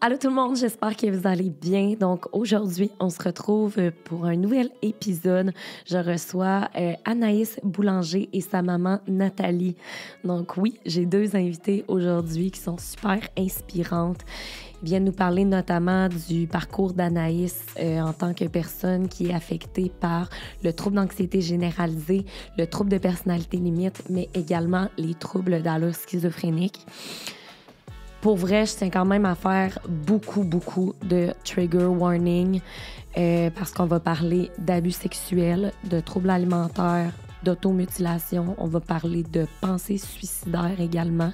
Allô tout le monde, j'espère que vous allez bien. Donc aujourd'hui, on se retrouve pour un nouvel épisode. Je reçois Anaïs Boulanger et sa maman Nathalie. Donc oui, j'ai deux invités aujourd'hui qui sont super inspirantes. Ils viennent nous parler notamment du parcours d'Anaïs en tant que personne qui est affectée par le trouble d'anxiété généralisée, le trouble de personnalité limite, mais également les troubles d'allure schizophrénique. Pour vrai, je tiens quand même à faire beaucoup de trigger warning parce qu'on va parler d'abus sexuels, de troubles alimentaires, d'automutilation. On va parler de pensées suicidaires également.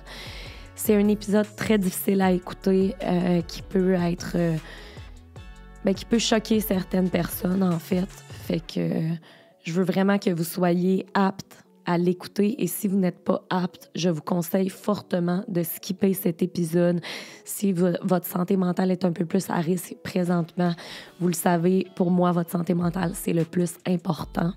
C'est un épisode très difficile à écouter qui peut être... qui peut choquer certaines personnes, en fait. Fait que je veux vraiment que vous soyez aptes à l'écouter. Et si vous n'êtes pas apte, je vous conseille fortement de skipper cet épisode. Si votre santé mentale est un peu plus à risque présentement, vous le savez, pour moi, votre santé mentale, c'est le plus important.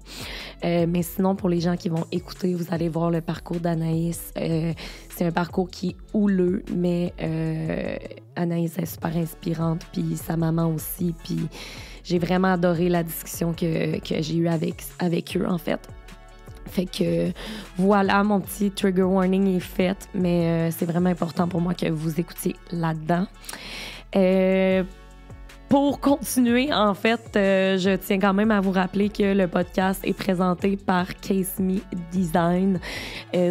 Mais sinon, pour les gens qui vont écouter, vous allez voir le parcours d'Anaïs. C'est un parcours qui est houleux, mais Anaïs est super inspirante, puis sa maman aussi. Puis j'ai vraiment adoré la discussion que j'ai eue avec eux, en fait. Fait que voilà, mon petit trigger warning est fait, mais c'est vraiment important pour moi que vous écoutiez là-dedans. Pour continuer, en fait, je tiens quand même à vous rappeler que le podcast est présenté par Case Me Design.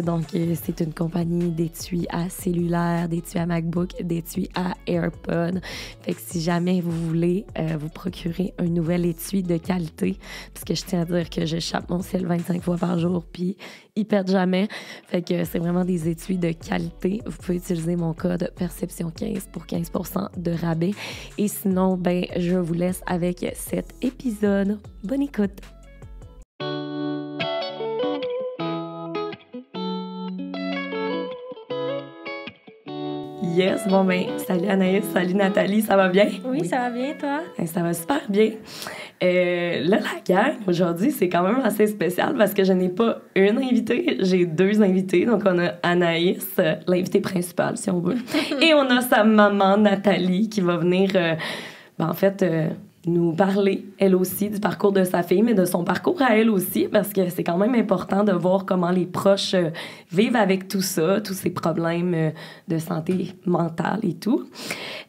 Donc, c'est une compagnie d'étuis à cellulaire, d'étuis à MacBook, d'étuis à AirPod. Fait que si jamais vous voulez vous procurer un nouvel étui de qualité, parce que je tiens à dire que j'échappe mon ciel 25 fois par jour, puis ils pètent jamais. Fait que c'est vraiment des étuis de qualité. Vous pouvez utiliser mon code Perception15 pour 15% de rabais. Et sinon, je vous laisse avec cet épisode. Bonne écoute! Yes, salut Anaïs, salut Nathalie, ça va bien? Oui, ça va bien, toi? Ça va super bien. Là, la gang, aujourd'hui, c'est quand même assez spécial parce que je n'ai pas une invitée, j'ai deux invités. Donc, on a Anaïs, l'invitée principale, si on veut, et on a sa maman, Nathalie, qui va venir, nous parler, elle aussi, du parcours de sa fille, mais de son parcours à elle aussi, parce que c'est quand même important de voir comment les proches vivent avec tout ça, tous ces problèmes de santé mentale et tout.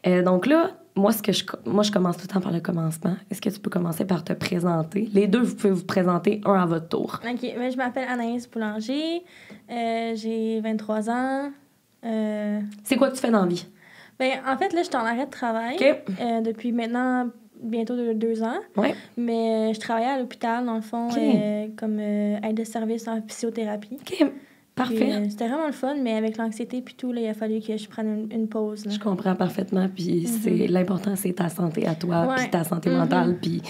Donc là, moi, je commence tout le temps par le commencement. Est-ce que tu peux commencer par te présenter? Les deux, vous pouvez vous présenter un à votre tour. OK. Je m'appelle Anaïs Boulanger. J'ai 23 ans. C'est quoi que tu fais dans la vie? En fait, là, je suis en arrêt de travail. OK. Depuis maintenant bientôt 2 ans. Ouais. Mais je travaillais à l'hôpital, dans le fond, OK. Comme aide de service en physiothérapie. OK. Parfait. Puis, c'était vraiment le fun, mais avec l'anxiété puis tout, là, il a fallu que je prenne une pause. Là. Je comprends parfaitement. Puis l'important, c'est ta santé à toi, puis ta santé mentale, puis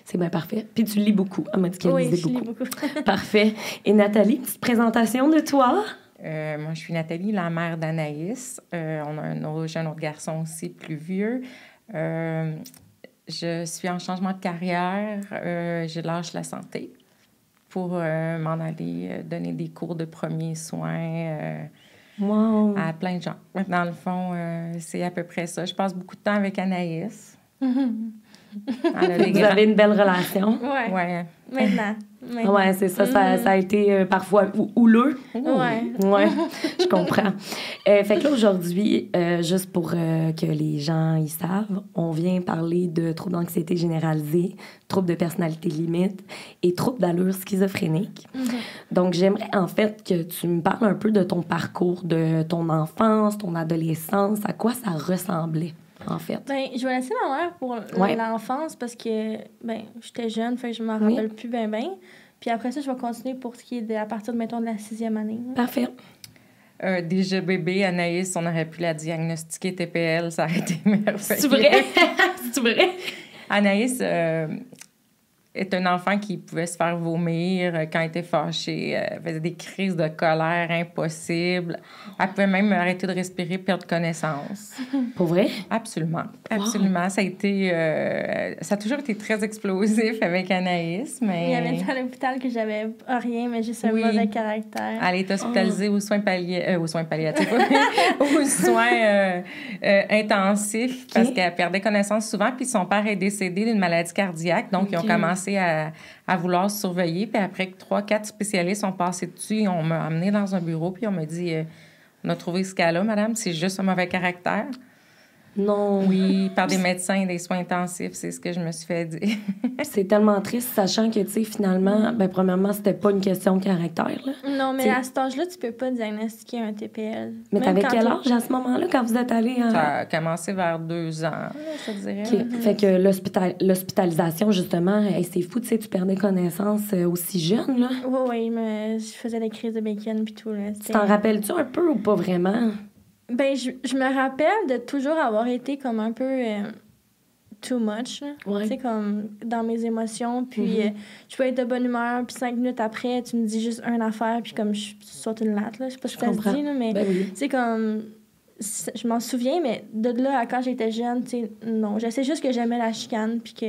c'est bien parfait. Puis tu lis beaucoup. Elle m'a dit qu'elle lisait beaucoup. Oui, je lis beaucoup. Parfait. Et Nathalie, petite présentation de toi? Moi, je suis Nathalie, la mère d'Anaïs. On a j'ai un autre garçon aussi, plus vieux. Je suis en changement de carrière. Je lâche la santé pour m'en aller donner des cours de premiers soins Wow. à plein de gens. Dans le fond, c'est à peu près ça. Je passe beaucoup de temps avec Anaïs. Vous avez une belle relation. Oui. Ouais. Maintenant. Oui, c'est ça. Ça a été parfois houleux. Oui. Je comprends. Fait que là, aujourd'hui, juste pour que les gens y savent, on vient parler de troubles d'anxiété généralisée, troubles de personnalité limite et troubles d'allure schizophrénique. Donc, j'aimerais en fait que tu me parles un peu de ton parcours, de ton enfance, ton adolescence, à quoi ça ressemblait. En fait. Je vais laisser ma mère pour l'enfance parce que j'étais jeune, fait que je m'en rappelle plus bien. Puis après ça, je vais continuer pour ce qui est à partir de, mettons, de la 6e année. Là. Parfait. Déjà bébé, Anaïs, on aurait pu la diagnostiquer TPL, ça aurait été merveilleux. C'est vrai? C'est vrai? Anaïs, est un enfant qui pouvait se faire vomir quand elle était fâchée. Elle faisait des crises de colère impossibles. Elle pouvait même arrêter de respirer, perdre connaissance. Pour vrai? Absolument. Absolument. Wow. Ça a toujours été très explosif avec Anaïs, mais... Il y avait à l'hôpital que j'avais rien, mais juste un mauvais caractère. Elle est hospitalisée aux soins palliatifs, aux soins intensifs, parce qu'elle perdait connaissance souvent, puis son père est décédé d'une maladie cardiaque, donc ils ont commencé à vouloir se surveiller. Puis après que 3-4 spécialistes sont passés dessus, on m'a amenée dans un bureau, puis on m'a dit on a trouvé ce cas-là, madame, c'est juste un mauvais caractère. Non. Oui, par des médecins et des soins intensifs, c'est ce que je me suis fait dire. C'est tellement triste, sachant que, tu sais, finalement, premièrement, c'était pas une question de caractère, là. Non, mais à cet âge-là, tu peux pas diagnostiquer un TPL. Mais t'avais quel âge à ce moment-là, quand vous êtes allée? Ça a commencé vers 2 ans, je te dirais. Okay. Fait que l'hospitalisation, justement, c'est fou, tu sais, tu perdais connaissance aussi jeune, là. Oui, mais je faisais des crises de bacon puis tout, là. Tu t'en rappelles-tu un peu ou pas vraiment? Ben, je me rappelle de toujours avoir été comme un peu too much, tu sais, comme dans mes émotions, puis je peux être de bonne humeur, puis 5 minutes après, tu me dis juste une affaire, puis comme je saute une latte, là, je sais pas si ça se dit, là, mais tu sais, comme... Je m'en souviens, mais de là à quand j'étais jeune, tu sais, non. Je sais juste que j'aimais la chicane, puis que...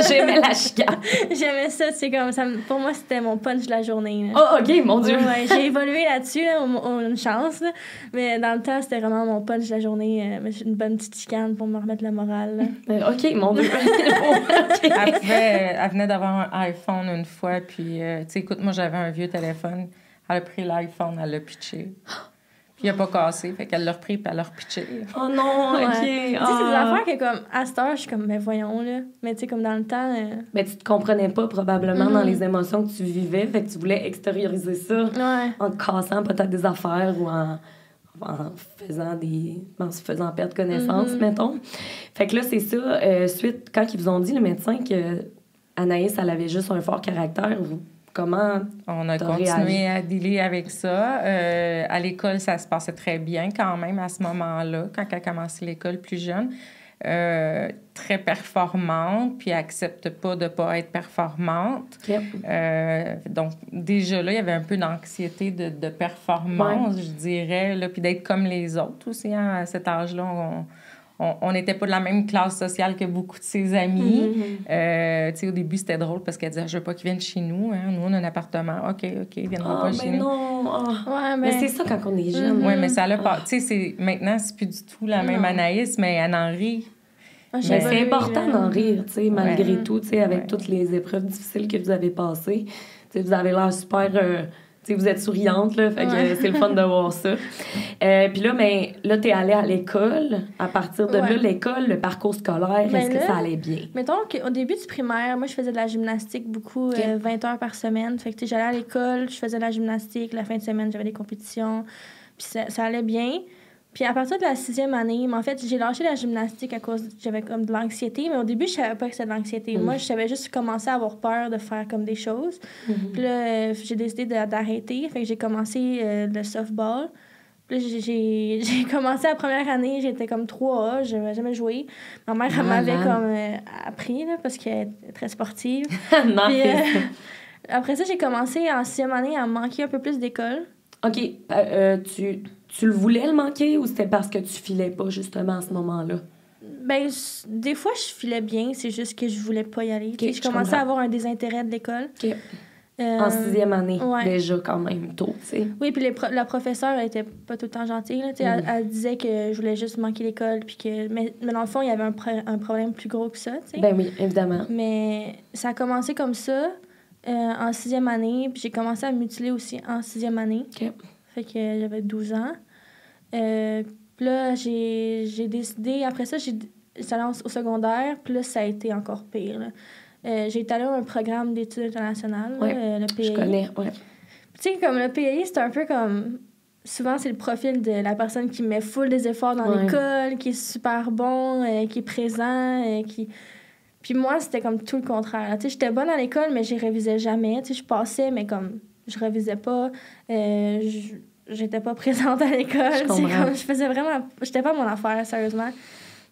J'aimais la chicane. J'aimais ça, tu sais, comme ça. Pour moi, c'était mon punch de la journée. Là. Oh, OK, mon Dieu! Ouais, j'ai évolué là-dessus, là, une chance, là. Mais dans le temps, c'était vraiment mon punch de la journée. Une bonne petite chicane pour me remettre le moral. OK, mon Dieu! Okay. Elle venait d'avoir un iPhone une fois, puis, tu sais, écoute, moi, j'avais un vieux téléphone. Elle a pris l'iPhone, elle l'a pitché. Puis il n'a pas cassé, fait qu'elle l'a repris puis elle l'a repitché. Oh non, OK. Tu sais, c'est des affaires que, comme, à cette heure, je suis comme, mais voyons, là. Mais tu sais, comme dans le temps... Mais tu te comprenais pas, probablement, dans les émotions que tu vivais, fait que tu voulais extérioriser ça en te cassant peut-être des affaires ou en se faisant perdre connaissance, mettons. Fait que là, c'est ça. Suite, quand ils vous ont dit, le médecin, que Anaïs, elle avait juste un fort caractère, comment on a continué à dealer avec ça. À l'école, ça se passait très bien quand même à ce moment-là, quand elle a commencé l'école plus jeune. Très performante, puis elle accepte pas de pas être performante. Donc, déjà là, il y avait un peu d'anxiété de performance, je dirais, là, puis d'être comme les autres aussi. Hein, à cet âge-là, on n'était pas de la même classe sociale que beaucoup de ses amis. Tu sais, au début, c'était drôle parce qu'elle disait « Je veux pas qu'ils viennent chez nous. Hein. Nous, on a un appartement. OK, ils viendront pas chez nous. » Ouais, mais c'est ça quand on est jeune. Oui, mais ça l'a pas... Tu sais, maintenant, c'est plus du tout la même Anaïs, mais elle en rit. Mais c'est important d'en rire, tu sais, malgré tout, tu sais, avec toutes les épreuves difficiles que vous avez passées. Tu sais, vous avez l'air super... tu sais, vous êtes souriante, là, fait que c'est le fun de voir ça. Puis là, là, t'es allée à l'école. À partir de là, l'école, le parcours scolaire, est-ce que ça allait bien? Mettons qu'au début du primaire, moi, je faisais de la gymnastique beaucoup, 20 heures par semaine. Fait que j'allais à l'école, je faisais de la gymnastique. La fin de semaine, j'avais des compétitions. Puis ça allait bien. Puis à partir de la 6e année, en fait, j'ai lâché la gymnastique à cause j'avais comme de l'anxiété, mais au début, je savais pas que c'était de l'anxiété. Moi, je savais juste commencer à avoir peur de faire comme des choses. Puis là, j'ai décidé d'arrêter, fait que j'ai commencé le softball. Puis là, j'ai commencé la première année, j'étais comme 3A, je n'avais jamais joué. Ma mère, elle m'avait comme appris, là, parce qu'elle est très sportive. Puis, après ça, j'ai commencé en 6e année à manquer un peu plus d'école. OK. Tu le voulais le manquer ou c'était parce que tu filais pas justement à ce moment-là? Ben, des fois, je filais bien, c'est juste que je voulais pas y aller. Je commençais à avoir un désintérêt de l'école. En 6e année, déjà quand même tôt, tu sais. Oui, puis la professeure, elle était pas tout le temps gentille. Là, elle disait que je voulais juste manquer l'école, puis que... Mais dans le fond, il y avait un problème plus gros que ça, tu sais. Ben oui, évidemment. Mais ça a commencé comme ça, en 6e année, puis j'ai commencé à me mutiler aussi en 6e année. Fait que j'avais 12 ans. Puis là, j'ai décidé... Après ça, j'ai allé au secondaire, puis là, ça a été encore pire, là. J'ai été allée à un programme d'études internationales, le PAI. Je connais, Tu sais, comme le PAI, c'est un peu comme... Souvent, c'est le profil de la personne qui met full des efforts dans l'école, qui est super bon, qui est présent, qui... Puis moi, c'était comme tout le contraire. Tu sais, j'étais bonne à l'école, mais je révisais jamais. Tu sais, je passais, mais comme je révisais pas. J'étais pas présente à l'école. Je faisais vraiment... J'étais pas mon affaire, sérieusement.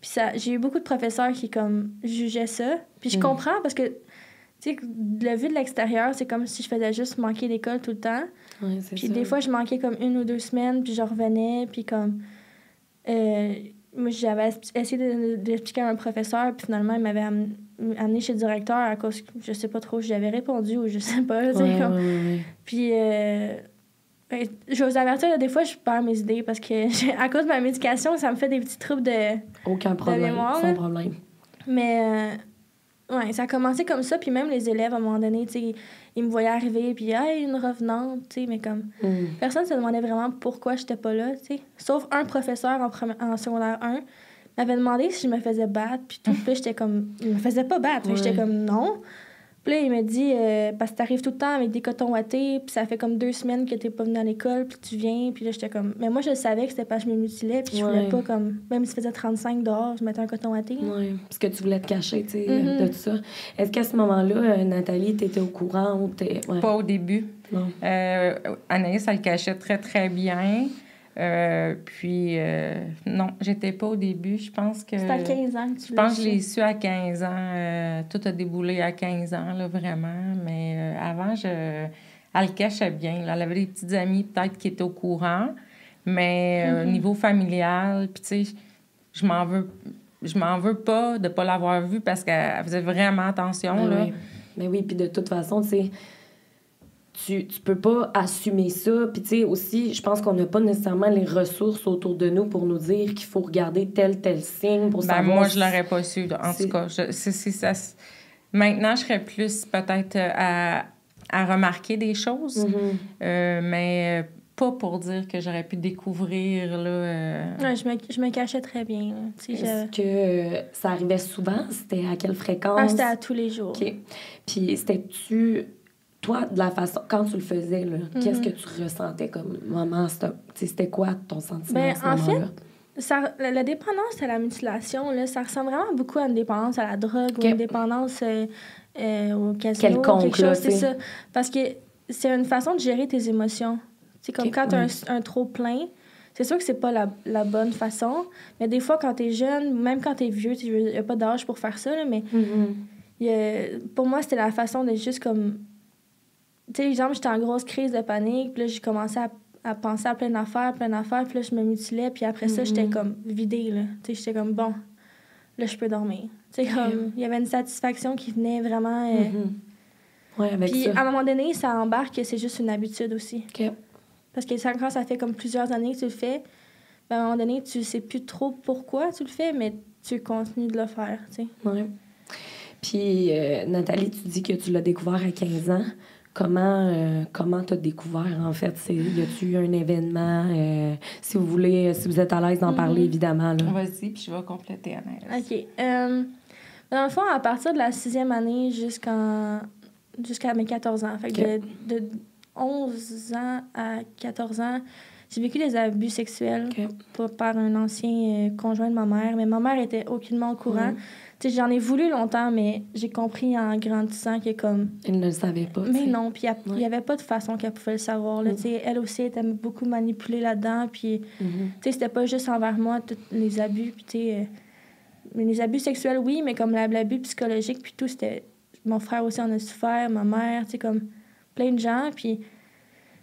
Puis j'ai eu beaucoup de professeurs qui, comme, jugeaient ça. Puis je comprends parce que, tu sais, le vu de l'extérieur, c'est comme si je faisais juste manquer l'école tout le temps. Ouais, c'est puis ça. des fois, je manquais comme 1 ou 2 semaines, puis je revenais, puis comme... moi, j'avais essayé d'expliquer à un professeur, puis finalement, il m'avait amené chez le directeur à cause que je sais pas trop, j'avais répondu ou je sais pas. Ouais. Puis, je vais vous avertir, là, des fois, je perds mes idées parce que à cause de ma médication, ça me fait des petits troubles de mémoire. Sans problème. Mais, ouais, ça a commencé comme ça, puis même les élèves, à un moment donné, tu sais, ils me voyaient arriver, puis « Hey, une revenante », tu sais, mais comme... Personne se demandait vraiment pourquoi j'étais pas là, tu sais. Sauf un professeur en secondaire 1 m'avait demandé si je me faisais battre, puis tout. Puis là, j'étais comme... Il me faisait pas battre. J'étais comme « Non ». Puis là, il m'a dit parce que t'arrives tout le temps avec des cotons wattés, puis ça fait comme 2 semaines que t'es pas venu à l'école, puis tu viens. Puis là, j'étais comme... Mais moi, je savais que c'était parce que je me mutilais, puis je voulais pas comme... Même s'il faisait 35 dehors, je mettais un coton watté. Oui, parce que tu voulais te cacher, tu sais, de tout ça. Est-ce qu'à ce moment-là, Nathalie, t'étais au courant ou t'es... Ouais. Pas au début. Non. Anaïs, elle le cachait très, très bien. Non, j'étais pas au début. Je pense que... C'était à 15 ans que tu Je pense que je l'ai su à 15 ans. Tout a déboulé à 15 ans, là, vraiment. Mais avant, elle le cachait bien. Là. Elle avait des petites amies, peut-être, qui étaient au courant. Mais au niveau familial, puis tu sais, je m'en veux pas de pas l'avoir vue parce qu'elle faisait vraiment attention, là. Oui. Mais oui, puis de toute façon, tu sais... Tu peux pas assumer ça. Puis, tu sais, aussi, je pense qu'on n'a pas nécessairement les ressources autour de nous pour nous dire qu'il faut regarder tel signe pour savoir... Moi, je l'aurais pas su, en tout cas. Maintenant, je serais plus peut-être à remarquer des choses, mais pas pour dire que j'aurais pu découvrir, là... Ouais, je me cachais très bien. Est-ce que ça arrivait souvent? C'était à quelle fréquence? C'était à tous les jours. OK. Puis, c'était-tu... Toi, de la façon... Quand tu le faisais, là, qu'est-ce que tu ressentais comme moment? C'était quoi ton sentiment à ce moment-là? La dépendance à la mutilation, là, ça ressemble vraiment beaucoup à une dépendance à la drogue ou une dépendance au casino. Quelconque, quelque chose, c'est ça. Parce que c'est une façon de gérer tes émotions. C'est comme quand tu as un trop plein, c'est sûr que c'est pas la bonne façon, mais des fois, quand tu es jeune, même quand tu es vieux, il n'y a pas d'âge pour faire ça, là, mais pour moi, c'était la façon de juste comme... Tu sais, exemple, j'étais en grosse crise de panique, puis là, j'ai commencé à penser à plein d'affaires, puis là, je me mutilais, puis après ça, j'étais comme vidée, là. Tu sais, j'étais comme, bon, là, je peux dormir. Tu sais, comme, il y avait une satisfaction qui venait vraiment... Ouais, avec puis, ça. à un moment donné, ça embarque que c'est juste une habitude aussi. OK. Parce que quand ça fait comme plusieurs années que tu le fais, ben, à un moment donné, tu sais plus trop pourquoi tu le fais, mais tu continues de le faire, tu sais. Ouais. Puis, Nathalie, tu dis que tu l'as découvert à 15 ans. Comment t'as découvert, en fait? Y a-tu eu un événement? Si vous voulez, si vous êtes à l'aise d'en parler, évidemment. Là. Vas-y, puis je vais compléter, Anaïs. OK. Dans le fond, à partir de la 6e année jusqu'à mes 14 ans, fait que de 11 ans à 14 ans, j'ai vécu des abus sexuels par un ancien conjoint de ma mère, mais ma mère était aucunement au courant. Tu sais, j'en ai voulu longtemps, mais j'ai compris en grandissant que comme... Elle ne le savait pas, Mais non, puis il n'y avait pas de façon qu'elle pouvait le savoir. Là, tu sais, elle aussi était beaucoup manipulée là-dedans, puis tu sais, c'était pas juste envers moi, tous les abus, puis tu sais... mais les abus sexuels, oui, mais comme l'abus psychologique, puis tout, c'était... Mon frère aussi en a souffert, ma mère, tu sais, comme plein de gens, puis...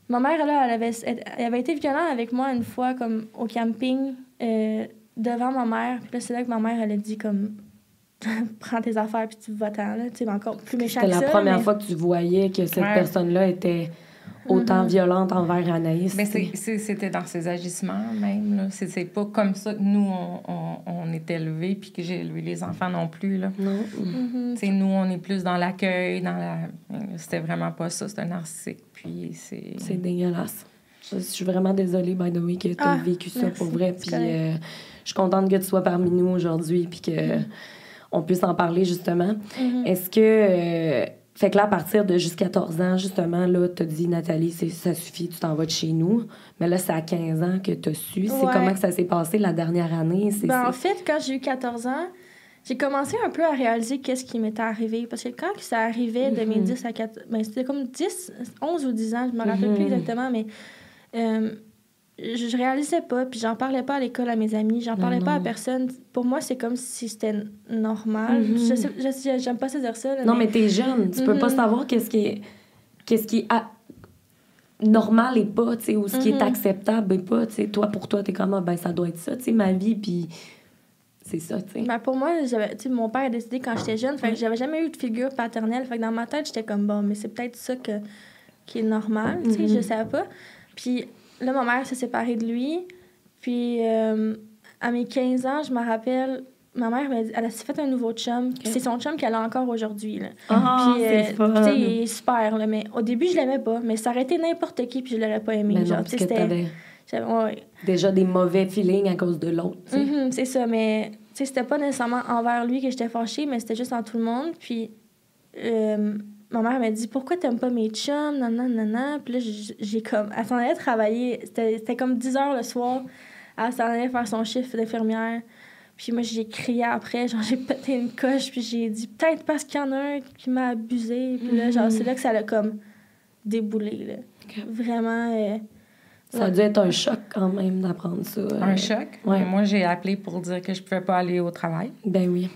Ma mère, là, elle avait été violente avec moi une fois, comme au camping, devant ma mère. Puis là, c'est là que ma mère, elle a dit, comme... prends tes affaires puis tu vas-t'en, là. Tu sais, encore plus méchant que ça. C'était la première fois que tu voyais que cette personne-là était autant violente envers Anaïs. Mais c'était dans ses agissements, même, là. C'est pas comme ça que nous, on est élevés puis que j'ai élevé les enfants non plus, là. Non. Tu sais, nous, on est plus dans l'accueil, C'était vraiment pas ça, c'est un narcissique, puis c'est... C'est dégueulasse. Je suis vraiment désolée, by the way, que tu as vécu ça pour vrai. Puis je suis contente que tu sois parmi nous aujourd'hui puis que... on puisse en parler, justement. Est-ce que... fait que là, à partir de juste 14 ans, justement, là, t'as dit, Nathalie, ça suffit, tu t'en vas de chez nous. Mais là, c'est à 15 ans que t'as su. C'est comment que ça s'est passé la dernière année? En fait, quand j'ai eu 14 ans, j'ai commencé un peu à réaliser qu'est-ce qui m'était arrivé. Parce que quand ça arrivait de mes 10 à 14... Ben, c'était comme 11 ou 10 ans, je me rappelle plus exactement, mais... je réalisais pas, puis j'en parlais pas à l'école à mes amis, j'en parlais pas à personne. Pour moi, c'est comme si c'était normal. J'aime pas ça dire ça. Là, non, mais t'es jeune, tu peux pas savoir qu'est-ce qui est normal et pas, tu sais, ou ce qui est acceptable et pas, tu sais. Toi, pour toi, t'es comme, ben ça doit être ça, tu sais, ma vie, puis c'est ça, tu sais. Ben, pour moi, mon père a décidé quand j'étais jeune, fait que j'avais jamais eu de figure paternelle, fait que dans ma tête, j'étais comme, bon, mais c'est peut-être ça qui est normal, tu sais, je savais pas. Puis là, ma mère s'est séparée de lui. Puis, à mes 15 ans, je me rappelle, ma mère, elle s'est fait un nouveau chum. Puis c'est son chum qu'elle a encore aujourd'hui. Là. Puis, c'est fun. Tu sais, il est super. Là, mais au début, je l'aimais pas. Mais ça aurait été n'importe qui, puis je l'aurais pas aimé. Mais genre, non, parce que t'avais déjà des mauvais feelings à cause de l'autre. C'est ça, mais c'était pas nécessairement envers lui que j'étais fâchée, mais c'était juste en tout le monde. Puis... ma mère m'a dit « Pourquoi t'aimes pas mes chums? » Nanana. Puis là, j'ai comme... Elle s'en allait travailler. C'était comme 10 heures le soir. Elle s'en allait faire son chiffre d'infirmière. Puis moi, j'ai crié après. Genre, j'ai pété une coche. Puis j'ai dit « Peut-être parce qu'il y en a un qui m'a abusée. » Puis là, genre, c'est là que ça l'a comme déboulé, là. Okay. Vraiment... Ça a dû être un choc quand même d'apprendre ça. Un choc? Ouais. Moi, j'ai appelé pour dire que je pouvais pas aller au travail. Ben oui.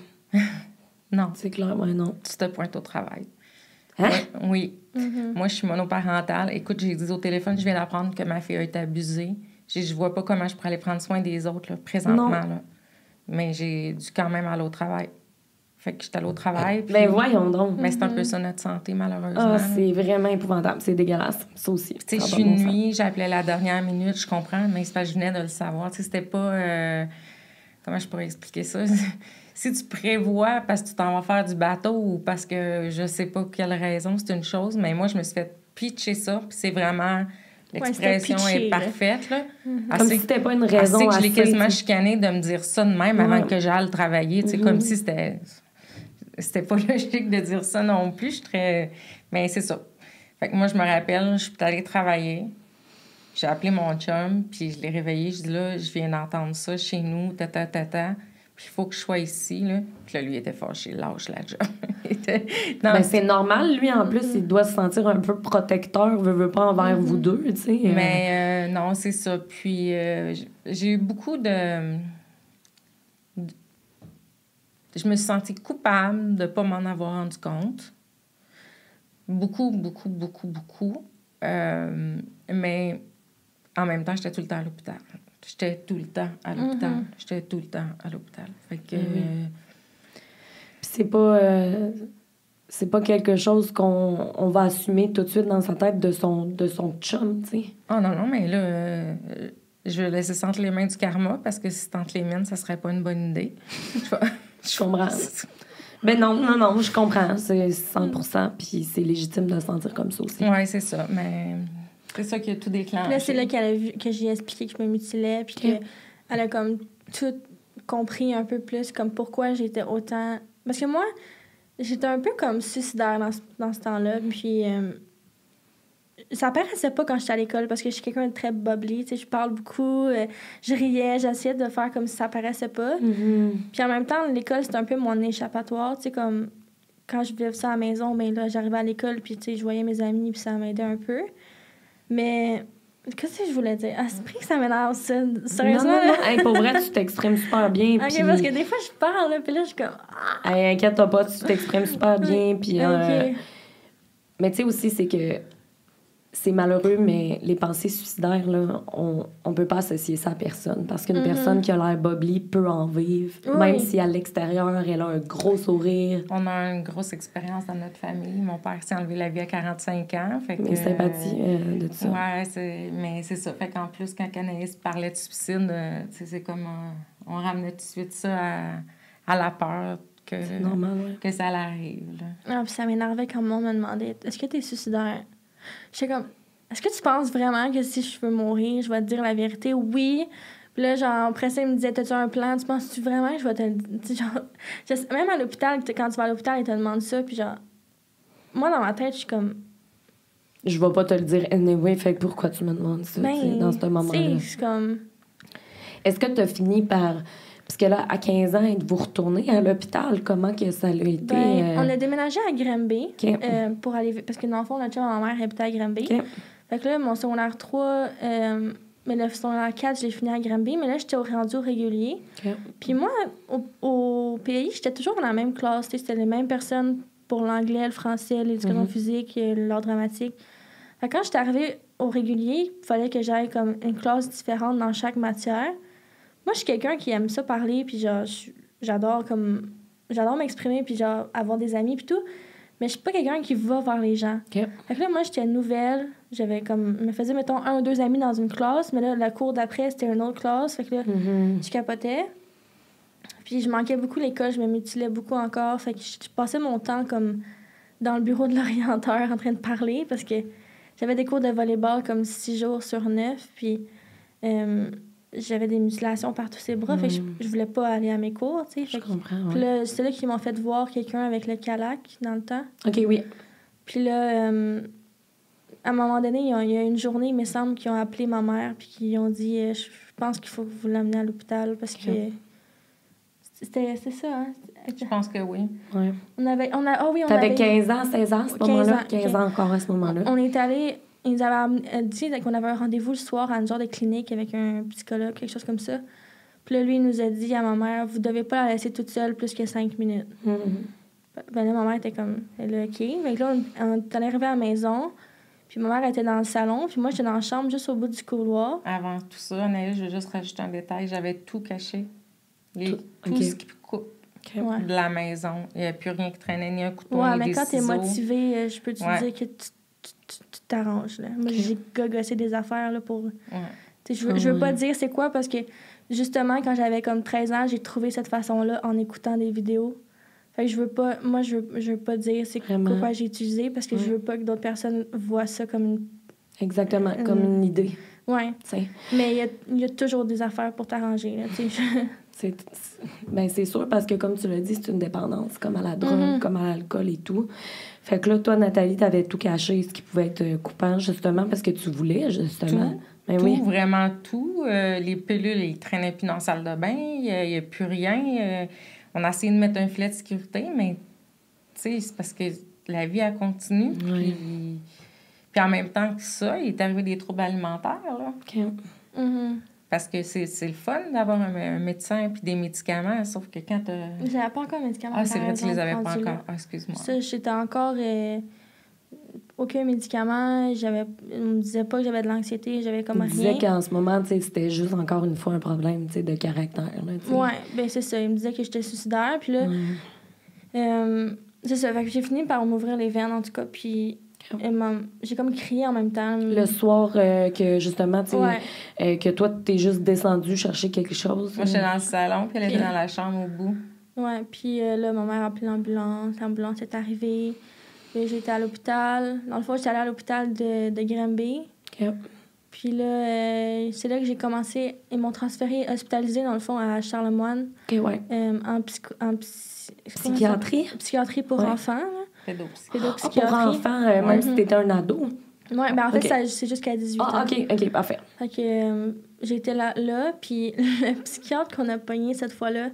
Non. C'est clair, ouais, non. Tu te pointes au travail. Hein? Oui. Moi, je suis monoparentale. Écoute, j'ai dit au téléphone, je viens d'apprendre que ma fille a été abusée. Je vois pas comment je pourrais aller prendre soin des autres, là, présentement. Là. Mais j'ai dû quand même aller au travail. Fait que j'étais allée au travail. Puis... Ben voyons donc. Mais c'est un peu ça, notre santé, malheureusement. Ah, c'est vraiment épouvantable. C'est dégueulasse. Ça aussi. Tu sais, je suis une nuit, j'appelais la dernière minute, je comprends, mais c'est parce que je venais de le savoir. Tu sais, c'était pas... Comment je pourrais expliquer ça? Si tu prévois parce que tu t'en vas faire du bateau ou parce que je sais pas quelle raison, c'est une chose, mais moi, je me suis fait pitcher ça, puis c'est vraiment... L'expression est parfaite, là. Comme si c'était pas une raison assez... que je l'ai assez, quasiment chicanée de me dire ça de même avant que j'aille travailler, tu sais, comme si c'était pas logique de dire ça non plus. Je suis très... Mais c'est ça. Fait que moi, je me rappelle, je suis allée travailler. J'ai appelé mon chum, puis je l'ai réveillé. Je dis là, je viens d'entendre ça chez nous, tata. Puis il faut que je sois ici, là. Puis là, lui, il était fâché, lâche la job. Ben, c'est normal, lui, en plus, il doit se sentir un peu protecteur, veut pas envers vous deux, tu sais. Mais non, c'est ça. Puis j'ai eu beaucoup de... Je me suis sentie coupable de ne pas m'en avoir rendu compte. Beaucoup. Mais en même temps, j'étais tout le temps à l'hôpital. J'étais tout le temps à l'hôpital. Fait que... Puis c'est pas quelque chose qu'on va assumer tout de suite dans sa tête de son chum, tu sais. Ah non, mais là... je vais laisser ça entre les mains du karma parce que si c'est entre les miennes, ça serait pas une bonne idée. Je comprends. Ben non, je comprends. C'est 100%, puis c'est légitime de se sentir comme ça aussi. Oui, c'est ça. Mais c'est ça qui a tout déclenché. Puis là, c'est là qu'elle a vu, que j'ai expliqué que je me mutilais, puis qu'elle a comme tout compris un peu plus, comme pourquoi j'étais autant... Parce que moi, j'étais un peu comme suicidaire dans ce temps-là, puis... ça paraissait pas quand j'étais à l'école parce que je suis quelqu'un de très bubbly, tu sais, je parle beaucoup, je riais, j'essayais de faire comme si ça paraissait pas. Puis en même temps, l'école, c'était un peu mon échappatoire, tu sais, comme quand je vivais ça à la maison, ben là, j'arrivais à l'école, puis tu sais, je voyais mes amis, puis ça m'aidait un peu. Mais qu'est-ce que je voulais dire? Ah, c'est vrai que ça m'énerve, ça. Sérieusement, non. Hey, pour vrai, tu t'exprimes super bien. OK, pis... parce que des fois, je parle, là, puis là, je suis comme... Hey, inquiète-toi pas, tu t'exprimes super bien, puis... OK. Mais tu sais aussi, c'est que c'est malheureux, mais les pensées suicidaires, là, on peut pas associer ça à personne. Parce qu'une personne qui a l'air bubbly peut en vivre, même si à l'extérieur, elle a un gros sourire. On a une grosse expérience dans notre famille. Mon père s'est enlevé la vie à 45 ans. Fait que, sympathie de ça. Oui, mais c'est ça. Fait qu'en plus, quand Anaïs parlait de suicide, c'est comme... on ramenait tout de suite ça à la peur que, normal, que ça l'arrive. Ah, puis ça m'énervait quand le monde me demandait « Est-ce que t'es suicidaire? » J'étais comme, est-ce que tu penses vraiment que si je veux mourir, je vais te dire la vérité? Oui. Puis là, genre, après ça, il me disait, t'as-tu un plan? Tu penses-tu vraiment que je vais te le dire? Genre, même à l'hôpital, quand tu vas à l'hôpital, ils te demandent ça. Puis genre, moi, dans ma tête, je suis comme... Je vais pas te le dire anyway, fait que pourquoi tu me demandes ça, dans ce moment-là? C'est comme... Est-ce que t'as fini par... Parce que là, à 15 ans, êtes-vous retourné à l'hôpital? Comment que ça a été? On a déménagé à Granby pour aller... Parce que dans le fond, notre chum, ma mère habitait à Granby. Fait que là, mon secondaire 3, Mais le secondaire 4, je l'ai fini à Granby, mais là, j'étais rendu au régulier. OK. Puis moi, au pays, j'étais toujours dans la même classe. C'était les mêmes personnes pour l'anglais, le français, l'éducation physique, l'art dramatique. Fait que quand j'étais arrivée au régulier, il fallait que j'aille comme une classe différente dans chaque matière. Moi, je suis quelqu'un qui aime ça parler, puis genre, j'adore m'exprimer, puis genre, avoir des amis, puis tout. Mais je suis pas quelqu'un qui va vers les gens. OK. Fait que là, moi, j'étais nouvelle. J'avais comme... me faisais, mettons, 1 ou 2 amis dans une classe. Mais là, la cour d'après, c'était une autre classe. Fait que là, je capotais. Puis je manquais beaucoup l'école. Je me mutilais beaucoup encore. Fait que je passais mon temps comme dans le bureau de l'orienteur en train de parler parce que j'avais des cours de volleyball comme 6 jours sur 9. Puis j'avais des mutilations par tous ces bras. Fait que je voulais pas aller à mes cours, tu sais. Je comprends, ouais. Puis là, c'est là qu'ils m'ont fait voir quelqu'un avec le calac dans le temps. OK, oui. Puis là, à un moment donné, il y a une journée, il me semble, qu'ils ont appelé ma mère puis qu'ils ont dit je pense qu'il faut que vous l'amenez à l'hôpital parce que... C'est ça, hein? Je pense que oui. Ouais. T'avais 15 ans, 16 ans à ce moment-là? 15 ans encore à ce moment-là. On est allé... Ils nous avaient dit qu'on avait un rendez-vous le soir à une genre de clinique avec un psychologue, quelque chose comme ça. Puis là, lui, il nous a dit à ma mère, vous devez pas la laisser toute seule plus que 5 minutes. Ben là, ma mère était comme, elle est OK. Fait que là, on est arrivé à la maison, puis ma mère était dans le salon, puis moi, j'étais dans la chambre juste au bout du couloir. Avant tout ça, Anaïs, je vais juste rajouter un détail. J'avais tout caché. Tout ce qui coupe de la maison. Il n'y avait plus rien qui traînait, ni un couteau, ni des ciseaux. Quand t'es motivée, je peux te dire que tu t'arranges. Là. Moi, j'ai gogossé des affaires là, pour... Je veux pas dire c'est quoi, parce que, justement, quand j'avais comme 13 ans, j'ai trouvé cette façon-là en écoutant des vidéos. Fait que je veux pas... Moi, je veux pas dire c'est quoi j'ai utilisé, parce que je veux pas que d'autres personnes voient ça comme une... Exactement, comme une idée. Ouais. T'sais. Mais il y a toujours des affaires pour t'arranger, là, tu sais. C'est sûr, parce que, comme tu l'as dit, c'est une dépendance, comme à la drogue, comme à l'alcool et tout. Fait que là, toi, Nathalie, t'avais tout caché, ce qui pouvait être coupant, justement, parce que tu voulais, justement. Tout, vraiment tout. Les pilules, ils traînaient plus dans la salle de bain. Il n'y a plus rien. On a essayé de mettre un filet de sécurité, mais, tu sais, c'est parce que la vie, elle continue. Puis en même temps que ça, il est arrivé des troubles alimentaires, là. OK. Parce que c'est le fun d'avoir un médecin puis des médicaments, sauf que quand J'avais pas encore de médicaments. Ah, c'est vrai, tu les avais pas encore. Ah, excuse-moi. Ça, j'étais encore... aucun médicament. On me disait pas que j'avais de l'anxiété. J'avais comme rien. Il disait qu'en ce moment, c'était juste encore une fois un problème de caractère. Oui, bien c'est ça. Il me disait que j'étais suicidaire. Puis là, c'est ça. Fait que j'ai fini par m'ouvrir les veines, en tout cas. Puis j'ai comme crié en même temps. Le soir que, justement, que toi, t'es juste descendu chercher quelque chose. Moi, j'étais dans le salon, puis elle était dans la chambre au bout. Oui, puis là, ma mère a appelé l'ambulance. L'ambulance est arrivée. Puis j'ai été à l'hôpital. Dans le fond, j'étais allée à l'hôpital de Granby. OK. Puis là, c'est là que j'ai commencé. Ils m'ont transférée hospitalisée, dans le fond, à Charlemagne. OK, ouais. En psychiatrie? Psychiatrie pour enfants. Là. Pédopsychiatrie. Pour enfants, même si t'étais un ado? Oui, ben en fait, c'est jusqu'à 18 ans. Ah, OK, parfait. Fait que j'ai été là, puis le psychiatre qu'on a pogné cette fois-là,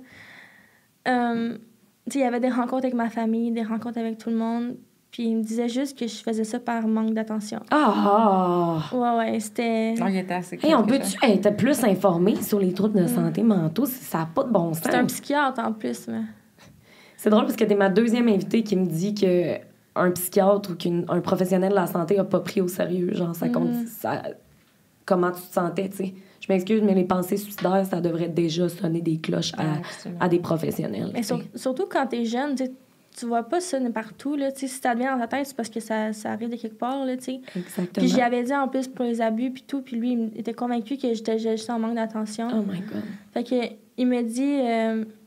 il y avait des rencontres avec ma famille, des rencontres avec tout le monde. Puis il me disait juste que je faisais ça par manque d'attention. Ouais, c'était... Non, il était assez on peut-tu être plus informé sur les troubles de santé mentaux? Ça n'a pas de bon sens. C'est un psychiatre, en plus, mais... C'est drôle, parce que t'es ma deuxième invitée qui me dit qu'un psychiatre ou qu'un professionnel de la santé n'a pas pris au sérieux. Genre, ça compte... comment tu te sentais, tu sais. Je m'excuse, mais les pensées suicidaires, ça devrait déjà sonner des cloches à des professionnels. Mais surtout quand t'es jeune, tu vois pas ça partout, là. Si ça te vient dans ta tête, c'est parce que ça arrive de quelque part, là, tu sais. Exactement. Puis j'y avais dit, en plus, pour les abus, puis tout, puis lui, il était convaincu que j'étais juste en manque d'attention. Oh my God. Fait que, il m'a dit,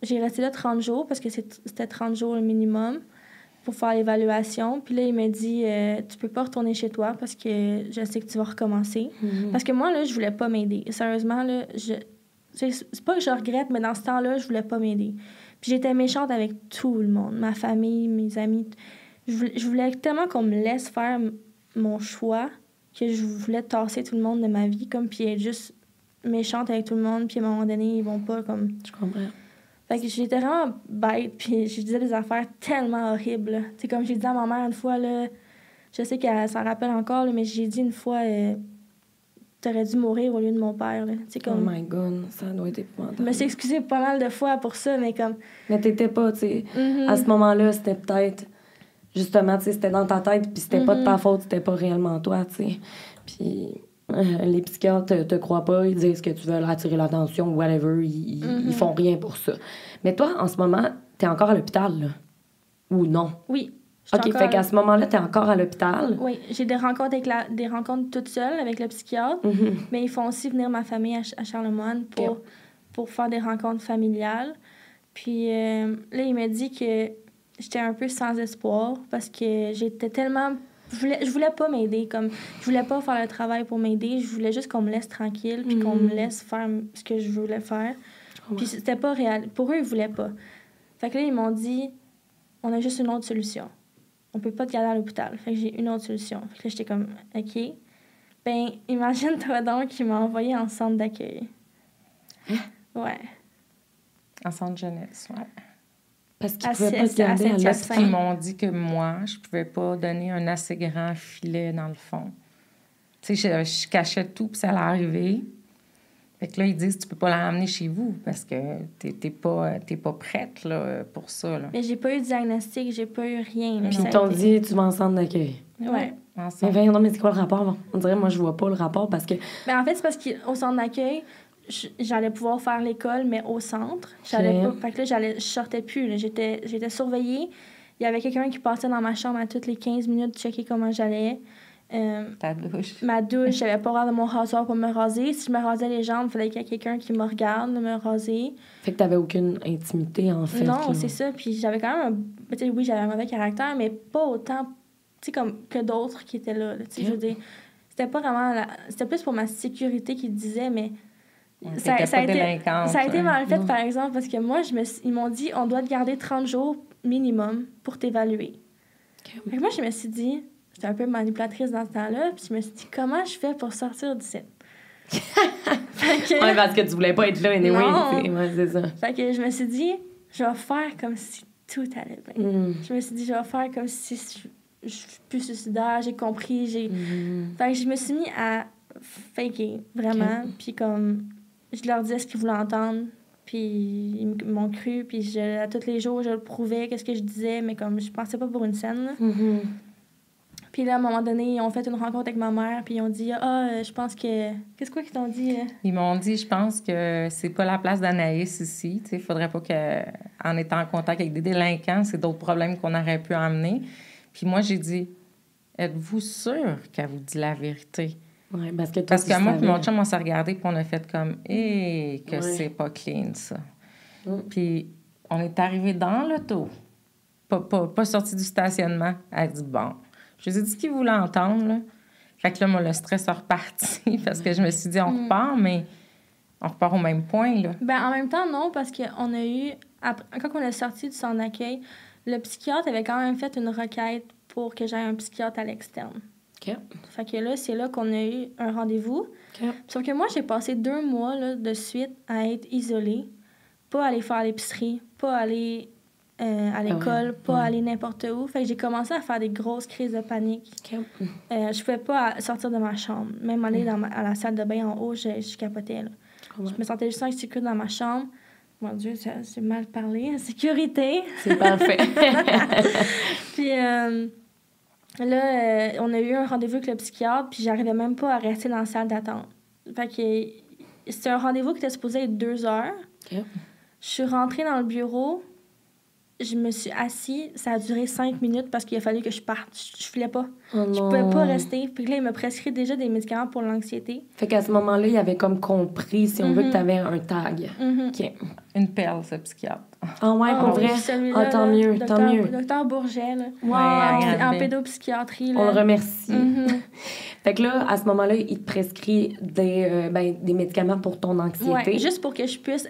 j'ai resté là 30 jours, parce que c'était 30 jours le minimum, pour faire l'évaluation. Puis là, il m'a dit, tu peux pas retourner chez toi, parce que je sais que tu vas recommencer. Parce que moi, là, je voulais pas m'aider. Sérieusement, là, c'est pas que je regrette, mais dans ce temps-là, je voulais pas m'aider. Puis j'étais méchante avec tout le monde, ma famille, mes amis. Je voulais tellement qu'on me laisse faire mon choix que je voulais tasser tout le monde de ma vie, comme, puis être juste méchante avec tout le monde, puis à un moment donné, ils vont pas, comme... Je comprends. Fait que j'étais vraiment bête, puis je disais des affaires tellement horribles. Tu sais, comme j'ai dit à ma mère une fois, là, je sais qu'elle s'en rappelle encore, là, mais j'ai dit une fois... t'aurais dû mourir au lieu de mon père. Là. Comme... Oh my God, ça doit être épouvantable. Je me suis excusée pas mal de fois pour ça, mais comme... Mais t'étais pas, tu sais... À ce moment-là, c'était peut-être... Justement, tu sais, c'était dans ta tête, puis c'était pas de ta faute, c'était pas réellement toi, tu sais. Puis les psychiatres te croient pas, ils disent que tu veux leur attirer l'attention, whatever, ils font rien pour ça. Mais toi, en ce moment, t'es encore à l'hôpital, là? Ou non? Oui. OK, fait qu'à ce moment-là, t'es encore à l'hôpital? Oui, j'ai des rencontres des rencontres toute seule avec le psychiatre, mais ils font aussi venir ma famille à Charlemagne pour faire des rencontres familiales. Puis là, il m'a dit que j'étais un peu sans espoir parce que j'étais tellement... Je voulais pas m'aider, comme... Je voulais pas faire le travail pour m'aider, je voulais juste qu'on me laisse tranquille puis qu'on me laisse faire ce que je voulais faire. Puis c'était pas réel. Pour eux, ils voulaient pas. Fait que là, ils m'ont dit, on a juste une autre solution. On peut pas te garder à l'hôpital. Fait que j'ai une autre solution. Fait que là, j'étais comme, OK. Ben, imagine-toi donc qu'ils m'ont envoyé en centre d'accueil. Ouais. En centre jeunesse, ouais. Parce qu'ils pouvaient pas te garder à l'hôpital. Ils m'ont dit que moi, je pouvais pas donner un assez grand filet dans le fond. Tu sais, je cachais tout, puis ça allait arriver. Fait que là, ils disent, tu peux pas l'emmener chez vous parce que t'es pas prête là, pour ça. Là. Mais j'ai pas eu de diagnostic, j'ai pas eu rien. Puis ils t'ont dit, tu vas en centre d'accueil. Ouais. Mais voyons, non, mais c'est quoi le rapport? On dirait, moi, je vois pas le rapport parce que... Ben, en fait, c'est parce qu'au centre d'accueil, j'allais pouvoir faire l'école, mais au centre. J'allais pas... Fait que là, je sortais plus. Là. J'étais surveillée. Il y avait quelqu'un qui passait dans ma chambre à toutes les 15 minutes, checker comment j'allais. Ta douche. Ma douche, j'avais pas l'air de mon rasoir pour me raser. Si je me rasais les jambes, il fallait qu'il y ait quelqu'un qui me regarde me raser. Fait que t'avais aucune intimité, en fait. Non, c'est ça. Puis j'avais quand même oui, j'avais un mauvais caractère, mais pas autant, tu sais, comme que d'autres qui étaient là. Tu sais, je veux dire, c'était pas vraiment... C'était plus pour ma sécurité qu'ils disaient, mais... Ça a été mal fait, par exemple, parce que moi, ils m'ont dit, on doit te garder 30 jours minimum pour t'évaluer. Fait que moi, je me suis dit... J'étais un peu manipulatrice dans ce temps-là. Puis je me suis dit, comment je fais pour sortir d'ici? Ouais, parce que tu voulais pas être là, anyway. Ouais, c'est ça. Fait que je me suis dit, je vais faire comme si tout allait bien. Je me suis dit, je vais faire comme si je suis plus suicidaire, j'ai compris. Fait que je me suis mis à faker, vraiment. Puis comme, je leur disais ce qu'ils voulaient entendre. Puis ils m'ont cru. Puis à tous les jours, je le prouvais, qu'est-ce que je disais. Mais comme, je pensais pas pour une scène. Puis là, à un moment donné, ils ont fait une rencontre avec ma mère, puis ils ont dit « Ah, je pense que... » Qu'est-ce qu'ils t'ont dit? Ils m'ont dit « Je pense que c'est pas la place d'Anaïs ici. Il faudrait pas qu'en étant en contact avec des délinquants, c'est d'autres problèmes qu'on aurait pu emmener. » Puis moi, j'ai dit « Êtes-vous sûr qu'elle vous dit la vérité? » Ouais, parce que moi et mon chum, on s'est regardé, puis on a fait comme « Hé, que c'est pas clean, ça. » Puis on est arrivé dans l'auto, pas sorti du stationnement. Elle dit « Bon... » Je lui ai dit ce qu'il voulait entendre, là. Fait que là, moi, le stress est reparti parce que je me suis dit, on repart, mais on repart au même point, là. Ben en même temps, non, parce qu'on a eu... Quand on est sorti du centre d'accueil, le psychiatre avait quand même fait une requête pour que j'aille un psychiatre à l'externe. OK. Fait que là, c'est là qu'on a eu un rendez-vous. OK. Sauf que moi, j'ai passé 2 mois là, de suite à être isolée, pas aller faire l'épicerie, pas aller... à l'école, pas aller n'importe où. Fait que j'ai commencé à faire des grosses crises de panique. Je pouvais pas sortir de ma chambre. Même aller à la salle de bain en haut, je capotais. Là. Je me sentais juste insécure dans ma chambre. Mon Dieu, c'est mal parlé. Sécurité. C'est parfait. Puis là, on a eu un rendez-vous avec le psychiatre, puis j'arrivais même pas à rester dans la salle d'attente. Fait que c'était un rendez-vous qui était supposé être 2 heures. Je suis rentrée dans le bureau. Je me suis assise, ça a duré 5 minutes parce qu'il a fallu que je parte. Je filais pas. Je pouvais pas rester. Puis là, il m'a prescrit déjà des médicaments pour l'anxiété. Fait qu'à ce moment-là, il avait comme compris, si on veut, que t'avais un tag. OK. Une perle, ce psychiatre. Ah ouais, pour vrai? Celui-là, tant mieux, tant mieux. Docteur Bourget, là. Wow. En pédopsychiatrie, là. On le remercie. Fait que là, à ce moment-là, il te prescrit des médicaments pour ton anxiété. Ouais, juste pour que je puisse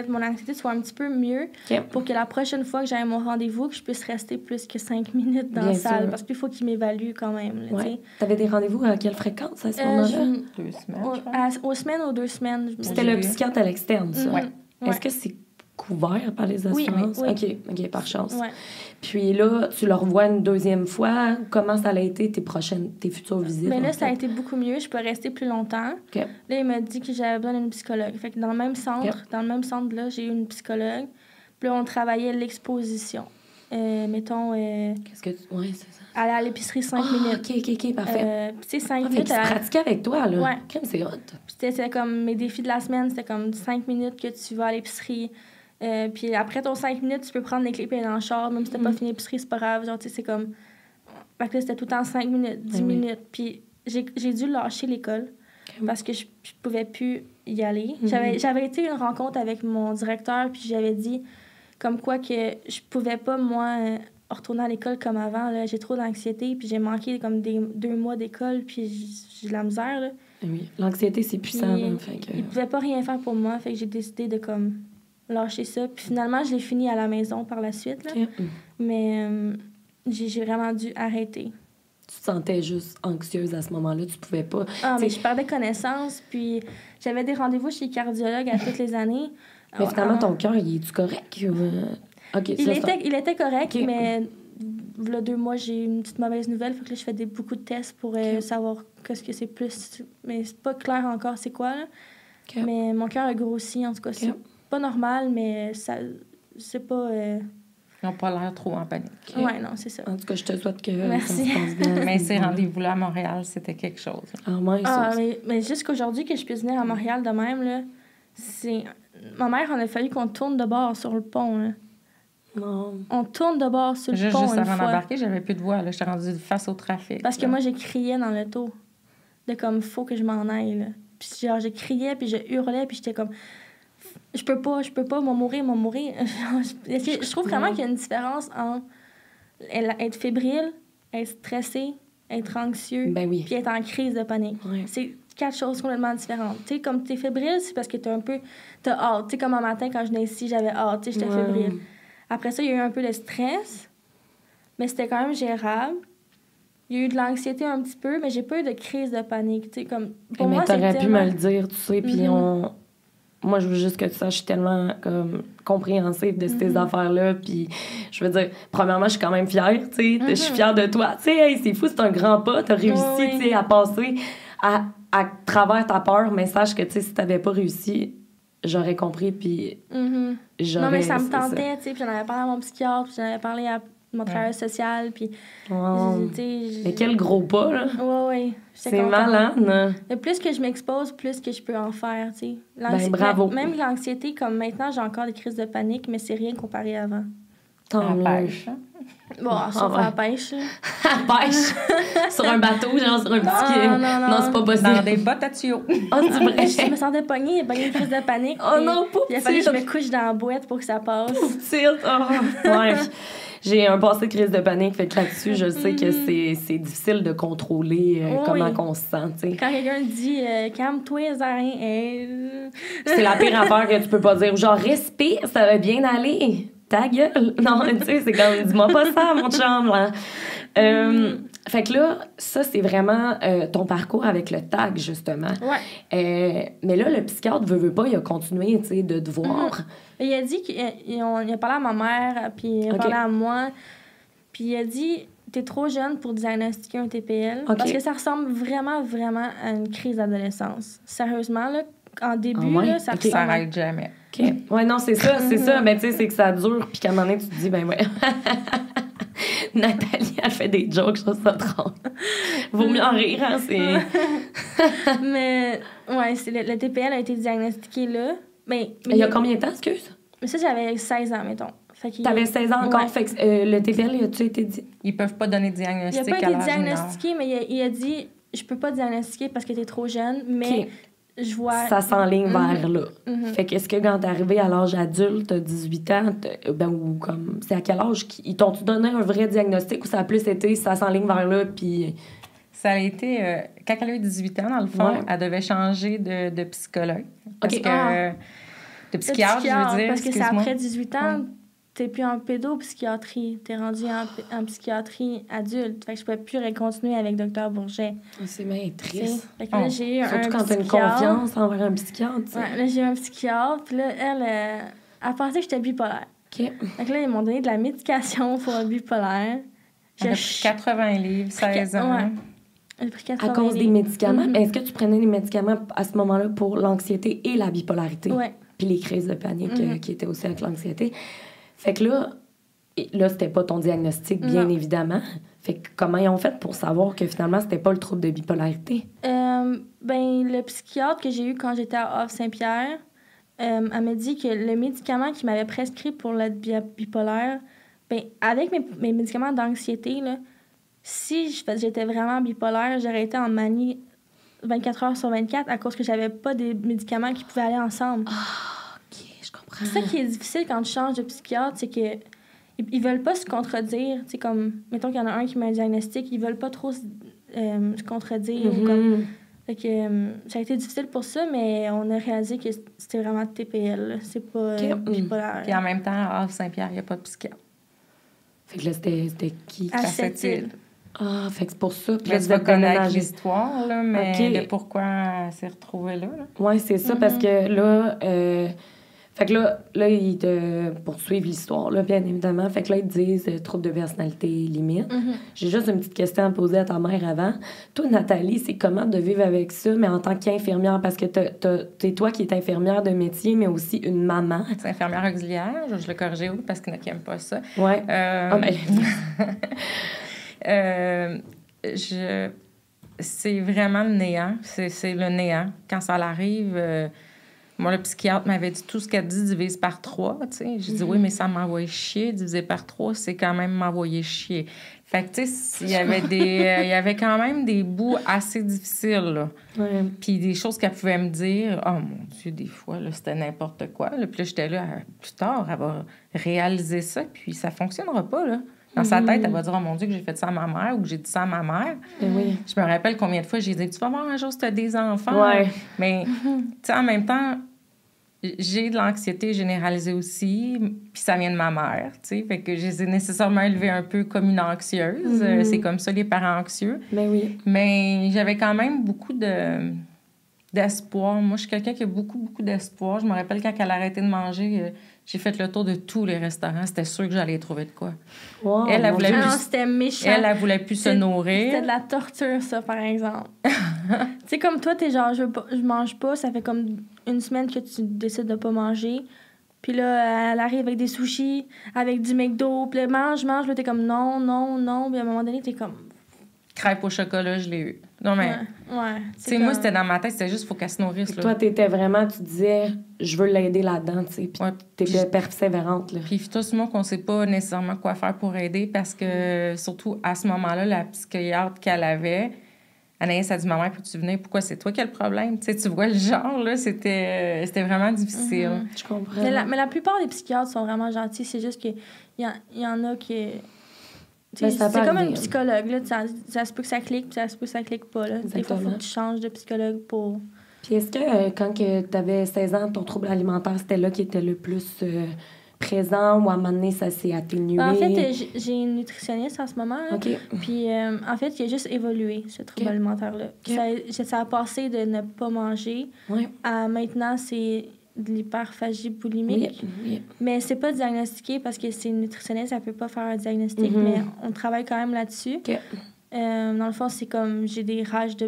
mon anxiété soit un petit peu mieux. Pour que la prochaine fois que j'aille à mon rendez-vous, que je puisse rester plus que 5 minutes dans la salle. Parce qu'il faut qu'il m'évalue quand même. Là, t'avais des rendez-vous à quelle fréquence à ce moment-là? 2 semaines, je pense. Aux semaines ou 2 semaines. C'était le psychiatre à l'externe, ça? Ouais. Est-ce que c'est couvert par les Oui, assurances? oui. OK, par chance. Ouais. Puis là, tu le revois une deuxième fois. Comment ça a été tes futures visites? Mais là, ça a été beaucoup mieux. Je peux rester plus longtemps. OK. Là, il m'a dit que j'avais besoin d'une psychologue. Fait que dans le même centre, là, j'ai eu une psychologue. Puis là, on travaillait l'exposition. Mettons... Qu'est-ce que tu... Oui, c'est ça. Aller à l'épicerie 5 minutes. OK, parfait. Tu sais, 5 Fait que minutes... tu pratiquais avec toi, là. Ouais. Crème, c'est hot. C'était comme mes défis de la semaine. C'était comme 5 minutes que tu vas à l'épicerie. Puis après ton 5 minutes, tu peux prendre les clés et aller dans le char. Même si t'as pas fini l'épicerie, c'est pas grave. Genre, tu sais, c'est comme... Fait que là, c'était tout le temps 5 minutes, 10 minutes. Puis j'ai dû lâcher l'école parce que je pouvais plus y aller. J'avais été à une rencontre avec mon directeur, puis j'avais dit comme quoi que je pouvais pas, moi, retourner à l'école comme avant. Là. J'ai trop d'anxiété, puis j'ai manqué comme 2 mois d'école, puis j'ai de la misère. Là. Oui, l'anxiété, c'est puissant. Puis, hein, fait que... il pouvait pas rien faire pour moi, fait que j'ai décidé de comme lâcher ça. Puis finalement, je l'ai fini à la maison par la suite. Là. OK. Mais j'ai vraiment dû arrêter. Tu te sentais juste anxieuse à ce moment-là, tu pouvais pas... Mais je perdais connaissance, puis j'avais des rendez-vous chez le cardiologue à toutes les années. Mais finalement, ton cœur, il est-tu correct? Ou... OK, il était correct, OK. mais il y a 2 mois, j'ai eu une petite mauvaise nouvelle. Fait que là, je fais beaucoup de tests pour savoir qu'est-ce que c'est plus. Mais c'est pas clair encore c'est quoi. Là. OK. Mais mon cœur a grossi, en tout cas. C'est pas normal, mais ça, c'est pas... Ils n'ont pas l'air trop en panique. Ouais, non, c'est ça. En tout cas, je te souhaite que Merci. ça se passe bien. Mais ces rendez-vous-là à Montréal, c'était quelque chose. Mais jusqu'aujourd'hui que je puisse venir à Montréal de même, là, c'est... Ma mère en a fallu qu'on tourne de bord sur le pont, là. Non. On tourne de bord sur le pont Juste une avant fois. d'embarquer, j'avais plus de voix. Là. J'étais rendue face au trafic. Parce que moi, j'ai crié dans l'auto. De comme, faut que je m'en aille, là. Puis genre, je criais, puis je hurlais, puis j'étais comme... Je peux pas, m'en mourir. Je trouve vraiment qu'il y a une différence entre être fébrile, être stressé, être anxieux, puis être en crise de panique. Ouais. C'est 4 choses complètement différentes. Tu sais, comme t'es fébrile, c'est parce que t'as hâte. Tu sais, comme un matin, quand je venais ici, j'avais hâte, tu sais, j'étais fébrile. Après ça, il y a eu un peu de stress, mais c'était quand même gérable. Il y a eu de l'anxiété un petit peu, mais j'ai pas eu de crise de panique. Tu sais, comme, pour moi, c'est t'aurais pu tellement... me le dire, tu sais, puis moi, je veux juste que tu saches, je suis tellement comme compréhensive de ces affaires-là. Puis, je veux dire, premièrement, je suis quand même fière, tu sais. Je suis fière de toi. Tu sais, hey, c'est fou, c'est un grand pas. T'as réussi, tu sais, à passer à travers ta peur. Mais sache que, tu sais, si t'avais pas réussi, j'aurais compris, puis j'aurais... Non, mais ça me tentait, tu sais. Puis j'en avais parlé à mon psychiatre, puis j'en avais parlé à mon travailleur social, puis... Mais quel gros pas, là! Ouais. C'est malade, Et plus que je m'expose, plus que je peux en faire, tu sais. Bravo! Même l'anxiété, comme maintenant, j'ai encore des crises de panique, mais c'est rien comparé à avant. Tant mieux. Pêche. Bon, sauf à la pêche, là. À pêche! Sur un bateau, genre sur un petit... Non, c'est pas possible. Dans des bottes à tuyaux. Oh, c'est vrai! Je me sentais pognée, une crise de panique. Oh non, pauvre il a fallu que je me couche dans la boîte pour que ça passe. Pauvre petite! Oh, ouais. J'ai un passé de crise de panique, fait que là-dessus, je sais que c'est difficile de contrôler comment on se sent, tu sais. Quand quelqu'un dit « calme-toi, Zarin », c'est la pire affaire que tu peux pas dire. Genre, respire, ça va bien aller. Ta gueule! Non, tu sais, c'est comme, dis-moi pas ça, mon chum, là. Fait que là, ça, c'est vraiment ton parcours avec le TAG, justement. Ouais. Mais là, le psychiatre veut pas, il a continué, tu sais, de te voir. Il a dit qu'il a parlé à ma mère, puis il a parlé à moi, puis il a dit « T'es trop jeune pour diagnostiquer un TPL. Parce que ça ressemble vraiment, vraiment à une crise d'adolescence. Sérieusement, là, en début, là, ça ressemble... Ça n'arrête jamais. OK. Ouais, non, c'est ça, c'est ça. Mais tu sais, c'est que ça dure, puis qu'à un moment donné, tu te dis, ben ouais... Nathalie, elle fait des jokes, je trouve ça drôle. Vaut mieux en rire, hein, c'est... Mais, ouais, le TPL a été diagnostiqué là. Mais il y a combien de temps, excuse? Mais ça, j'avais 16 ans, mettons. T'avais 16 ans encore, fait que le TPL, a-tu été dit? Ils peuvent pas donner de diagnostic à l'âge Il n'a pas été diagnostiqué, mais il a dit, je peux pas diagnostiquer parce que t'es trop jeune, mais... Je vois... Ça s'enligne vers là. Fait que est-ce que quand t'es arrivé à l'âge adulte, 18 ans, ou comme... C'est à quel âge ils t'ont-tu donné un vrai diagnostic ou ça a plus été ça s'enligne vers là, puis... Ça a été... quand elle a eu 18 ans, dans le fond, elle devait changer de psychologue. Parce que... De psychiatre, je veux dire. Parce que c'est après 18 ans... T'es plus en pédopsychiatrie. T'es rendu en psychiatrie adulte. Fait que je pouvais plus continuer avec Dr. Bourget. C'est bien triste. Fait que là, j'ai eu surtout quand t'as une confiance envers un psychiatre. Ouais, là, j'ai eu un psychiatre. Puis là, elle Elle pensait que j'étais bipolaire. OK. Donc là, ils m'ont donné de la médication pour un bipolaire. J'ai pris 80 livres, 16 ans. Ouais. J'ai pris 80 À cause des livres. médicaments? Est-ce que tu prenais des médicaments à ce moment-là pour l'anxiété et la bipolarité? Oui. Puis les crises de panique qui étaient aussi avec l'anxiété. Fait que là c'était pas ton diagnostic, bien évidemment. Fait que comment ils ont fait pour savoir que finalement, c'était pas le trouble de bipolarité? Le psychiatre que j'ai eu quand j'étais à Havre-Saint-Pierre, elle m'a dit que le médicament qu'il m'avait prescrit pour la bipolaire, avec mes médicaments d'anxiété, là, si j'étais vraiment bipolaire, j'aurais été en manie 24 heures sur 24 à cause que j'avais pas des médicaments qui pouvaient aller ensemble. Ah, OK, je comprends. C'est ça qui est difficile quand tu changes de psychiatre, c'est que ils veulent pas se contredire. Tu sais, comme, mettons qu'il y en a un qui met un diagnostic, ils veulent pas trop se contredire. Ou comme, fait que, ça a été difficile pour ça, mais on a réalisé que c'était vraiment TPL. Là. C'est pas bipolaire. Puis en même temps, à Havre-Saint-Pierre, il n'y a pas de psychiatre. Fait que là, c'était qui? À Sept-Îles. Ah, fait que c'est pour ça. Puis là, tu vas connaître déménagé. l'histoire, là, mais le pourquoi elle s'est retrouvée là. Oui, c'est ça, parce que là... fait que là, ils te poursuivent l'histoire, là, bien évidemment. Fait que là, ils te disent trouble de personnalité limite. J'ai juste une petite question à poser à ta mère avant. Toi, Nathalie, c'est comment de vivre avec ça, mais en tant qu'infirmière? Parce que t'es toi qui es infirmière de métier, mais aussi une maman. C'est infirmière auxiliaire. Je le corrigeais parce qu'il y en a qui n'aiment pas ça. Oui. C'est vraiment le néant. C'est le néant. Quand ça arrive... moi, le psychiatre m'avait dit tout ce qu'elle dit divise par 3, tu sais. J'ai dit oui, mais ça m'envoie chier. Diviser par 3, c'est quand même m'envoyer chier. Fait que, tu sais, il y avait quand même des bouts assez difficiles, là. Ouais. Puis des choses qu'elle pouvait me dire, oh mon Dieu, des fois, là, c'était n'importe quoi. Là. Puis là, j'étais là, plus tard, elle va réaliser ça, puis ça fonctionnera pas, là. Dans sa tête, elle va dire, oh mon Dieu, que j'ai fait ça à ma mère ou que j'ai dit ça à ma mère. Oui. Je me rappelle combien de fois j'ai dit, tu vas voir un jour si tu as des enfants. Ouais. Mais, tu sais, en même temps, j'ai de l'anxiété généralisée aussi, puis ça vient de ma mère, tu sais. Fait que je les ai nécessairement élevés un peu comme une anxieuse. C'est comme ça, les parents anxieux. Ben oui. Mais j'avais quand même beaucoup d'espoir. Moi, je suis quelqu'un qui a beaucoup, beaucoup d'espoir. Je me rappelle quand elle a arrêté de manger, j'ai fait le tour de tous les restaurants. C'était sûr que j'allais trouver de quoi. Wow, elle voulait plus... c'était méchant. Elle voulait plus se nourrir. C'était de la torture, ça, par exemple. Tu sais, comme toi, t'es genre, je mange pas, ça fait comme une semaine que tu décides de pas manger. Puis là, elle arrive avec des sushis, avec du McDo. Puis là, mange. Là, t'es comme non. Puis à un moment donné, t'es comme... Crêpe au chocolat, je l'ai eu. Non, mais... Ouais. Tu sais, moi, c'était dans ma tête, c'était juste, faut qu'elle se nourrisse. Là. Toi, t'étais vraiment, tu disais, je veux l'aider là-dedans, tu sais. Puis t'étais persévérante, là. Puis, tout le monde qu'on sait pas nécessairement quoi faire pour aider parce que, surtout à ce moment-là, la psychiatre qu'elle avait, Anaïs a dit, maman, peux-tu venir? Pourquoi c'est toi qui as le problème? Tu sais, tu vois le genre, là, c'était vraiment difficile. Je comprends. Mais la plupart des psychiatres sont vraiment gentils. C'est juste qu'il y en a qui... C'est comme un psychologue. Là, ça se peut que ça clique, puis ça se peut que ça clique pas. Là. Des fois, il faut que tu changes de psychologue pour... Puis est-ce que quand tu avais 16 ans, ton trouble alimentaire, c'était là qui était le plus présent ou à un moment donné, ça s'est atténué? En fait, j'ai une nutritionniste en ce moment. Là. OK. Puis en fait, il a juste évolué, ce trouble alimentaire-là. Ça a passé de ne pas manger à maintenant, c'est... de l'hyperphagie boulimique. Oui. Mais c'est pas diagnostiqué parce que c'est une nutritionniste, elle peut pas faire un diagnostic, mais on travaille quand même là-dessus. Okay. Dans le fond, c'est comme j'ai des rages de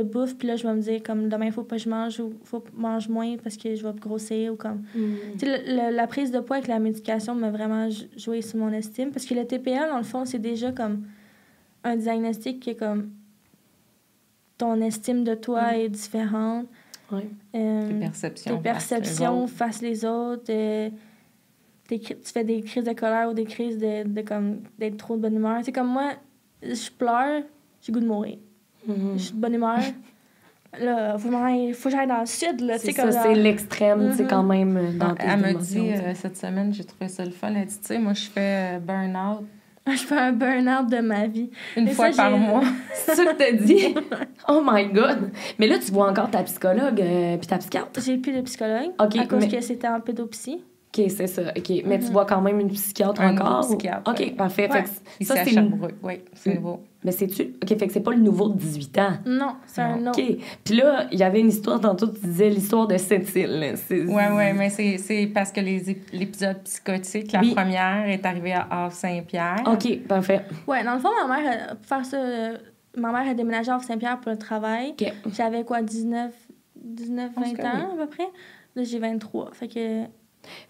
bouffe, puis là je vais me dire comme demain il faut pas que je mange ou faut que je mange moins parce que je vais grossir ou comme tu sais, la prise de poids avec la médication m'a vraiment joué sur mon estime parce que le TPL dans le fond, c'est déjà comme un diagnostic qui est comme ton estime de toi est différente. Ouais. Tes perceptions face les autres. Tu fais des crises de colère ou des crises de comme d'être trop de bonne humeur. C'est comme moi, je pleure, j'ai le goût de mourir. Je suis de bonne humeur. Là, faut que j'aille dans le sud. Là, c'est comme ça, c'est l'extrême, c'est quand même dans tes elle me émotions, dit, cette semaine, j'ai trouvé ça le fun. Elle dit, tu sais, moi, je fais burn-out. Je fais un burn-out de ma vie. Une fois par mois. C'est ça que t'as dit? Oh my God! Mais là, tu vois encore ta psychologue puis ta psychiatre? J'ai plus de psychologue à cause que c'était en pédopsie. OK, c'est ça. OK. Mais tu vois quand même une psychiatre encore? Psychiatre. OK, parfait. Ouais. Fait que ça, c'est Sherbrooke. Oui, c'est nouveau. Mais c'est-tu... OK, fait que c'est pas le nouveau de 18 ans. Non, c'est un autre. OK. Puis là, il y avait une histoire, tantôt, tu disais l'histoire de Sept-Îles. Oui, mais c'est parce que l'épisode psychotique, la première est arrivée à Havre-Saint-Pierre. OK, parfait. Ouais, dans le fond, ma mère, pour faire ça, ma mère a déménagé à Havre-Saint-Pierre pour le travail. OK. J'avais quoi, 19, 20 ans à peu près? Là, j'ai 23.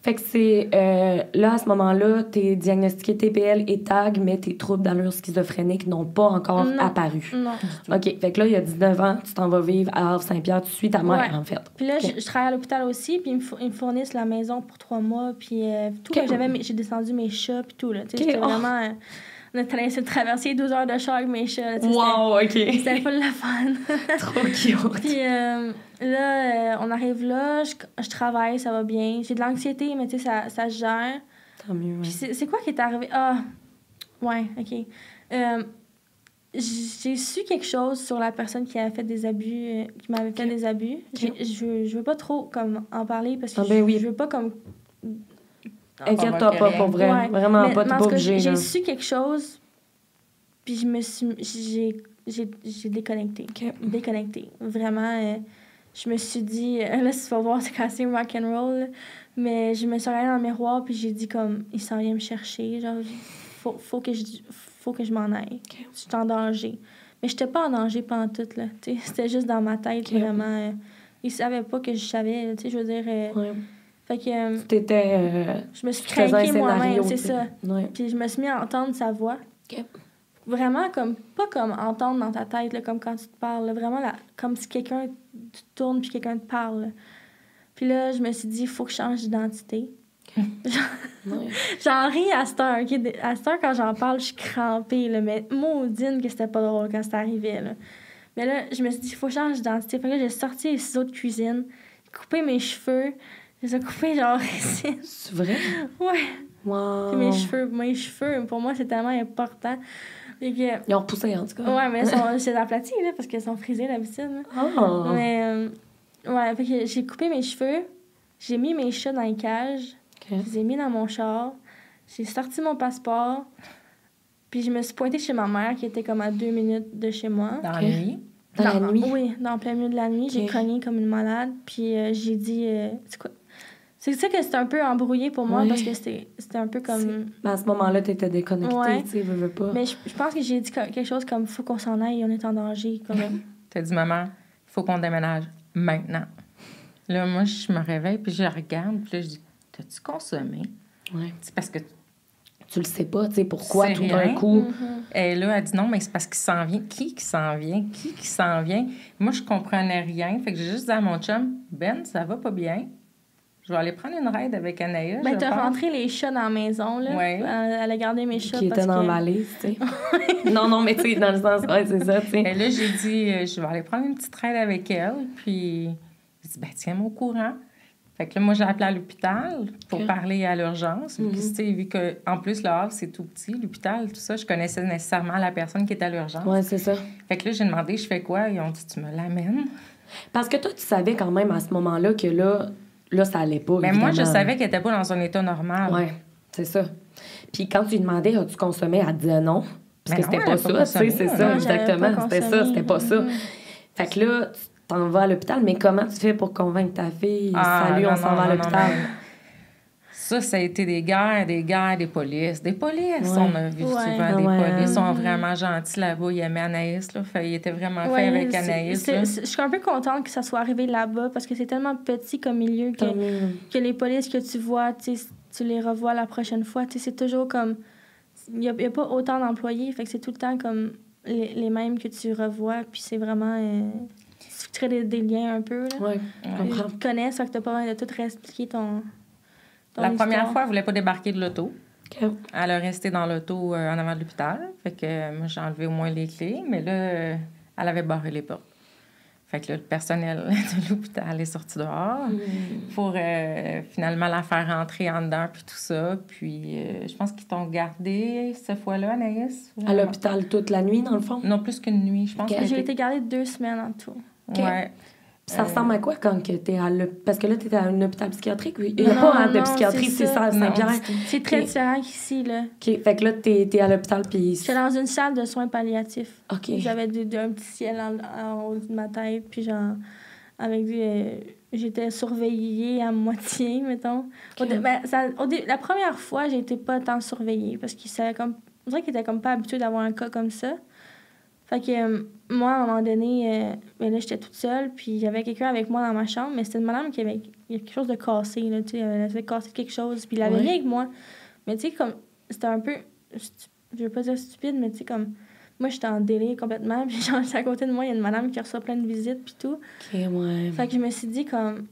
Fait que c'est... là, à ce moment-là, t'es diagnostiqué TPL et TAG, mais tes troubles d'allure schizophrénique n'ont pas encore apparu. Non. OK. Fait que là, il y a 19 ans, tu t'en vas vivre à Havre-Saint-Pierre. Tu suis ta mère, en fait. Puis là, je travaille à l'hôpital aussi, puis ils me fournissent la maison pour 3 mois, puis tout. Okay. J'ai descendu mes chats, puis tout. C'était vraiment... on a traversé 12 heures de char avec mes chats. Wow, OK. C'était full le fun. Trop cute. Puis là, on arrive là, je travaille, ça va bien. J'ai de l'anxiété, mais tu sais, ça se gère. Tant mieux, Puis c'est quoi qui est arrivé? Ah, ouais, OK. J'ai su quelque chose sur la personne qui avait fait des abus, qui m'avait fait des abus. Je veux pas trop comme en parler parce que je veux pas comme... Inquiète-toi pas, pour vrai. Ouais. Vraiment pas, t'es pas obligé. J'ai su quelque chose, puis j'ai déconnecté. Okay. Déconnecté. Vraiment, je me suis dit... là, si tu vas voir, c'est assez rock'n'roll, mais je me suis regardée dans le miroir, puis j'ai dit comme, il s'en vient me chercher, genre, faut que je m'en aille. Okay. Je suis en danger. Mais j'étais pas en danger pantoute, là. T'sais, c'était juste dans ma tête, vraiment. Ils savaient pas que je savais, tu sais, je veux dire... Fait que... je me suis craquée moi-même, c'est ça. Ouais. Puis je me suis mis à entendre sa voix. Okay. Vraiment, pas comme entendre dans ta tête, là, comme quand tu te parles. Là, vraiment, là, comme si quelqu'un te tourne puis quelqu'un te parle. Là. Puis là, je me suis dit, il faut que je change d'identité. J'en ris à cette heure. Okay? À cette heure, quand j'en parle, je suis crampée. Là, mais maudine que c'était pas drôle quand c'était arrivé. Là. Mais là, je me suis dit, il faut que je change d'identité. Fait que là, j'ai sorti les ciseaux de cuisine, coupé mes cheveux. Je les ai coupés genre ici. C'est vrai? Ouais. Wow. Puis mes cheveux, pour moi, c'est tellement important. Ils ont repoussé, en tout cas. Ouais, mais c'est aplatis, là, parce qu'elles sont frisées d'habitude. Oh. Mais, ouais, fait que j'ai coupé mes cheveux, j'ai mis mes chats dans les cages, je les ai mis dans mon char, j'ai sorti mon passeport, puis je me suis pointée chez ma mère, qui était comme à 2 minutes de chez moi. Dans la nuit? Dans la nuit? Oui, dans plein milieu de la nuit. J'ai cogné comme une malade, puis j'ai dit... c'est quoi? C'est ça que c'était un peu embrouillé pour moi, parce que c'était un peu comme... Mais à ce moment-là, t'étais déconnectée, tu sais, veux pas. Mais je pense que j'ai dit quelque chose comme « faut qu'on s'en aille, on est en danger ». T'as dit « Maman, il faut qu'on déménage maintenant ». Là, moi, je me réveille, puis je la regarde, puis là, je dis « T'as-tu consommé? » Ouais. C'est parce que... Tu le sais pas, tu sais, pourquoi tout d'un coup... Et là, elle dit non, mais c'est parce qu'il s'en vient. Qui s'en vient? Qui s'en vient? Moi, je comprenais rien. Fait que j'ai juste dit à mon chum, Ben, ça va pas bien. Je vais aller prendre une ride avec Anaïs. Ben, t'as rentré les chats dans la maison, là. Ouais. Elle a gardé mes chats. Qui étaient dans la valise, tu sais. non, mais tu sais, dans le sens, ouais, c'est ça, tu sais. Et là, j'ai dit, je vais aller prendre une petite ride avec elle. Puis, j'ai dit, ben, tiens-moi au courant. Fait que là, moi, j'ai appelé à l'hôpital pour parler à l'urgence. Vu qu'en plus, le Havre, c'est tout petit, l'hôpital, tout ça, je connaissais nécessairement la personne qui était à l'urgence. Oui, c'est ça. Fait que là, j'ai demandé, je fais quoi? Ils ont dit, tu me l'amènes. Parce que toi, tu savais quand même à ce moment-là que là ça allait pas. Mais moi, je savais qu'elle était pas dans un état normal. Oui, c'est ça. Puis quand tu lui demandais, as-tu consommé? Elle disait non. Parce que c'était pas ça, tu sais, c'est ça, exactement. C'était ça, c'était pas ça. Fait que là, t'en vas à l'hôpital, mais comment tu fais pour convaincre ta fille? Salut, on s'en va à l'hôpital. Ça a été des guerres, des polices. Des polices, on a vu souvent des polices. Ils sont vraiment gentils là-bas. Ils aimaient Anaïs, là. Il était vraiment fait avec Anaïs. Je suis un peu contente que ça soit arrivé là-bas parce que c'est tellement petit comme milieu que les polices que tu vois, tu les revois la prochaine fois. C'est toujours comme... Il n'y a pas autant d'employés, fait que c'est tout le temps comme les mêmes que tu revois. Puis c'est vraiment... tu crées des liens un peu. Oui, je te connais, ça fait que tu n'as pas besoin de tout réexpliquer ton La histoire. première fois, elle ne voulait pas débarquer de l'auto. Okay. Elle a resté dans l'auto en avant de l'hôpital. Fait que moi, j'ai enlevé au moins les clés, mais là, elle avait barré les portes. Fait que là, le personnel de l'hôpital est sorti dehors pour finalement la faire rentrer en dedans, puis tout ça. Puis je pense qu'ils t'ont gardé cette fois-là, Anaïs. À l'hôpital toute la nuit, dans le fond? Non, plus qu'une nuit, je pense. J'ai été gardée 2 semaines en tout. Okay. Ouais. Ça ressemble à quoi quand que t'es à l'hôpital? Parce que là, t'es à un hôpital psychiatrique. Il n'y a pas de psychiatrie, c'est ça, à Saint-Pierre. C'est très différent qu'ici, là. OK, fait que là, t'es à l'hôpital, puis... J'étais dans une salle de soins palliatifs. OK. J'avais un petit ciel en haut de ma tête, puis genre, avec j'étais surveillée à moitié, mettons. Okay. La première fois, j'ai été pas tant surveillée, parce on dirait qu'ils étaient comme pas habitués d'avoir un cas comme ça. Fait que moi, à un moment donné, là, j'étais toute seule, puis il y avait quelqu'un avec moi dans ma chambre, mais c'était une madame qui avait quelque chose de cassé, là, tu sais, elle avait cassé quelque chose, puis il l'avait mis avec moi. Mais tu sais, comme, c'était un peu, je veux pas dire stupide, mais tu sais, comme, moi, j'étais en délire complètement, puis genre, à côté de moi, il y a une madame qui reçoit plein de visites, puis tout. OK, ouais. Fait que je me suis dit, comme,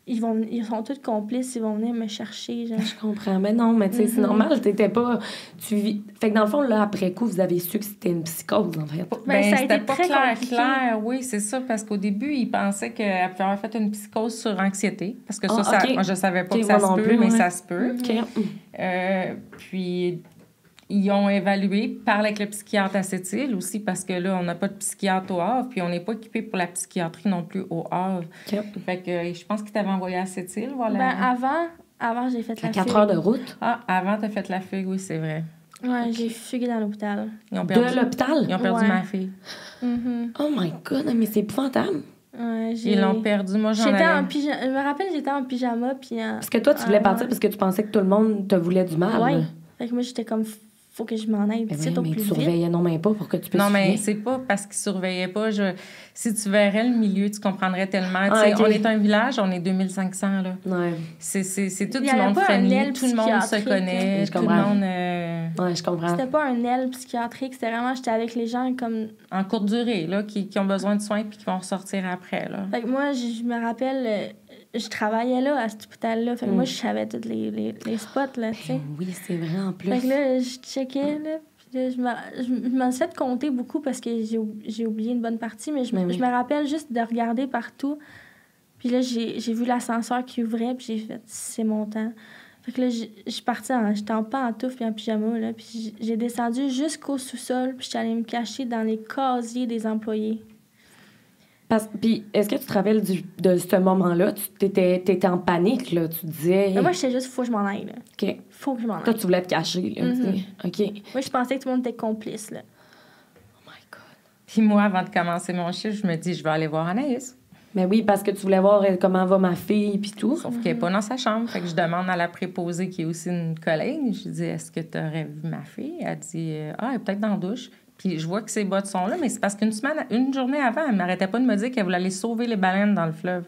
ils sont tous complices, ils vont venir me chercher, genre. Je comprends. Mais non, mais tu sais, c'est normal, t'étais pas... Fait que dans le fond, là, après coup, vous avez su que c'était une psychose, en fait. Ben, ça a c'était été pas très clair, oui, c'est ça, parce qu'au début, ils pensaient qu'elle pouvait avoir fait une psychose sur anxiété, parce que ça, okay. moi, je savais pas que moi ça se peut, plus, mais ouais. ça se peut. Puis, ils ont évalué, parlé avec le psychiatre à Sept-Îles aussi, parce que là, on n'a pas de psychiatre au Havre, puis on n'est pas équipé pour la psychiatrie non plus au Havre. Fait que je pense qu'ils t'avaient envoyé à Sept-Îles, voilà. Ben, avant j'ai fait la fugue. 4 heures de route? Ah, avant, t'as fait la fugue, oui, c'est vrai. Ouais, j'ai fugué dans l'hôpital. De l'hôpital? Ils ont perdu ma fille. Oh my God, mais c'est épouvantable. Ouais, ils l'ont perdu. Moi, j'en avais... Je me rappelle, j'étais en pyjama, puis... Parce que toi, tu voulais partir parce que tu pensais que tout le monde te voulait du mal. Ouais. Fait que moi, j'étais comme... Faut que je m'en aille mais au plus vite. Mais tu surveillais non même pas pour que tu puisses... Non, mais c'est pas parce qu'ils surveillaient pas. Si tu verrais le milieu, tu comprendrais tellement. Okay. On est un village, on est 2500, là. Ouais. C'est tout du monde friendly. Tout le monde se connaît. Tout le monde... Ouais, je comprends. C'était pas un aile psychiatrique. C'était vraiment... J'étais avec les gens comme... En courte durée, là, qui ont besoin de soins puis qui vont ressortir après, là. Fait que moi, je me rappelle... je travaillais là, à cet hôpital-là. Fait que moi, je savais tous les spots, là, tu sais. Oui, c'est vrai, en plus. Fait que là, je checkais, là. Puis là, je m'en suis fait compter beaucoup parce que j'ai oublié une bonne partie, mais je me rappelle juste de regarder partout. Puis là, j'ai vu l'ascenseur qui ouvrait, puis j'ai fait « c'est mon temps ». Fait que là, je suis partie, j'étais en pantoufles puis en pyjama, là. Puis j'ai descendu jusqu'au sous-sol, puis j'étais allée me cacher dans les casiers des employés. Puis, est-ce que tu te rappelles de ce moment-là? Tu étais en panique, là. Tu disais... Mais moi, j'étais juste, faut que je m'en aille, là. OK. Faut que je m'en aille. Toi, tu voulais te cacher, là. OK. Moi, je pensais que tout le monde était complice, là. Oh my God. Puis moi, avant de commencer mon chiffre, je me dis, je vais aller voir Anaïs. Mais oui, parce que tu voulais voir comment va ma fille, puis tout. Sauf qu'elle n'est pas dans sa chambre. Fait que je demande à la préposée, qui est aussi une collègue, je dis, est-ce que tu aurais vu ma fille? Elle dit, elle est peut-être dans la douche. Puis je vois que ses bottes sont là, mais c'est parce une journée avant, elle m'arrêtait pas de me dire qu'elle voulait aller sauver les baleines dans le fleuve.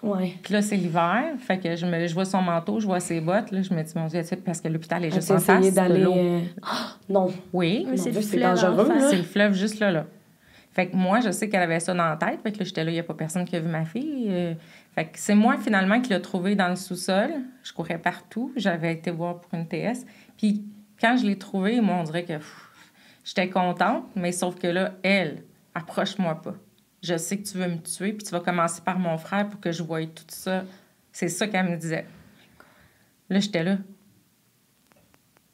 Ouais. Puis là, c'est l'hiver, fait que je vois son manteau, je vois ses bottes, là, je me dis, mon Dieu, parce que l'hôpital est juste en face de l'eau. Non. Oui. Mais c'est dangereux, là. C'est le fleuve juste là. Fait que moi, je sais qu'elle avait ça dans la tête, fait que là, j'étais là, il n'y a pas personne qui a vu ma fille. Fait que c'est moi, finalement, qui l'ai trouvée dans le sous-sol. Je courais partout, j'avais été voir pour une TS. Puis quand je l'ai trouvée, moi, on dirait que... j'étais contente, mais sauf que là, elle, approche-moi pas. Je sais que tu veux me tuer, puis tu vas commencer par mon frère pour que je voie tout ça. C'est ça qu'elle me disait. Là, j'étais là.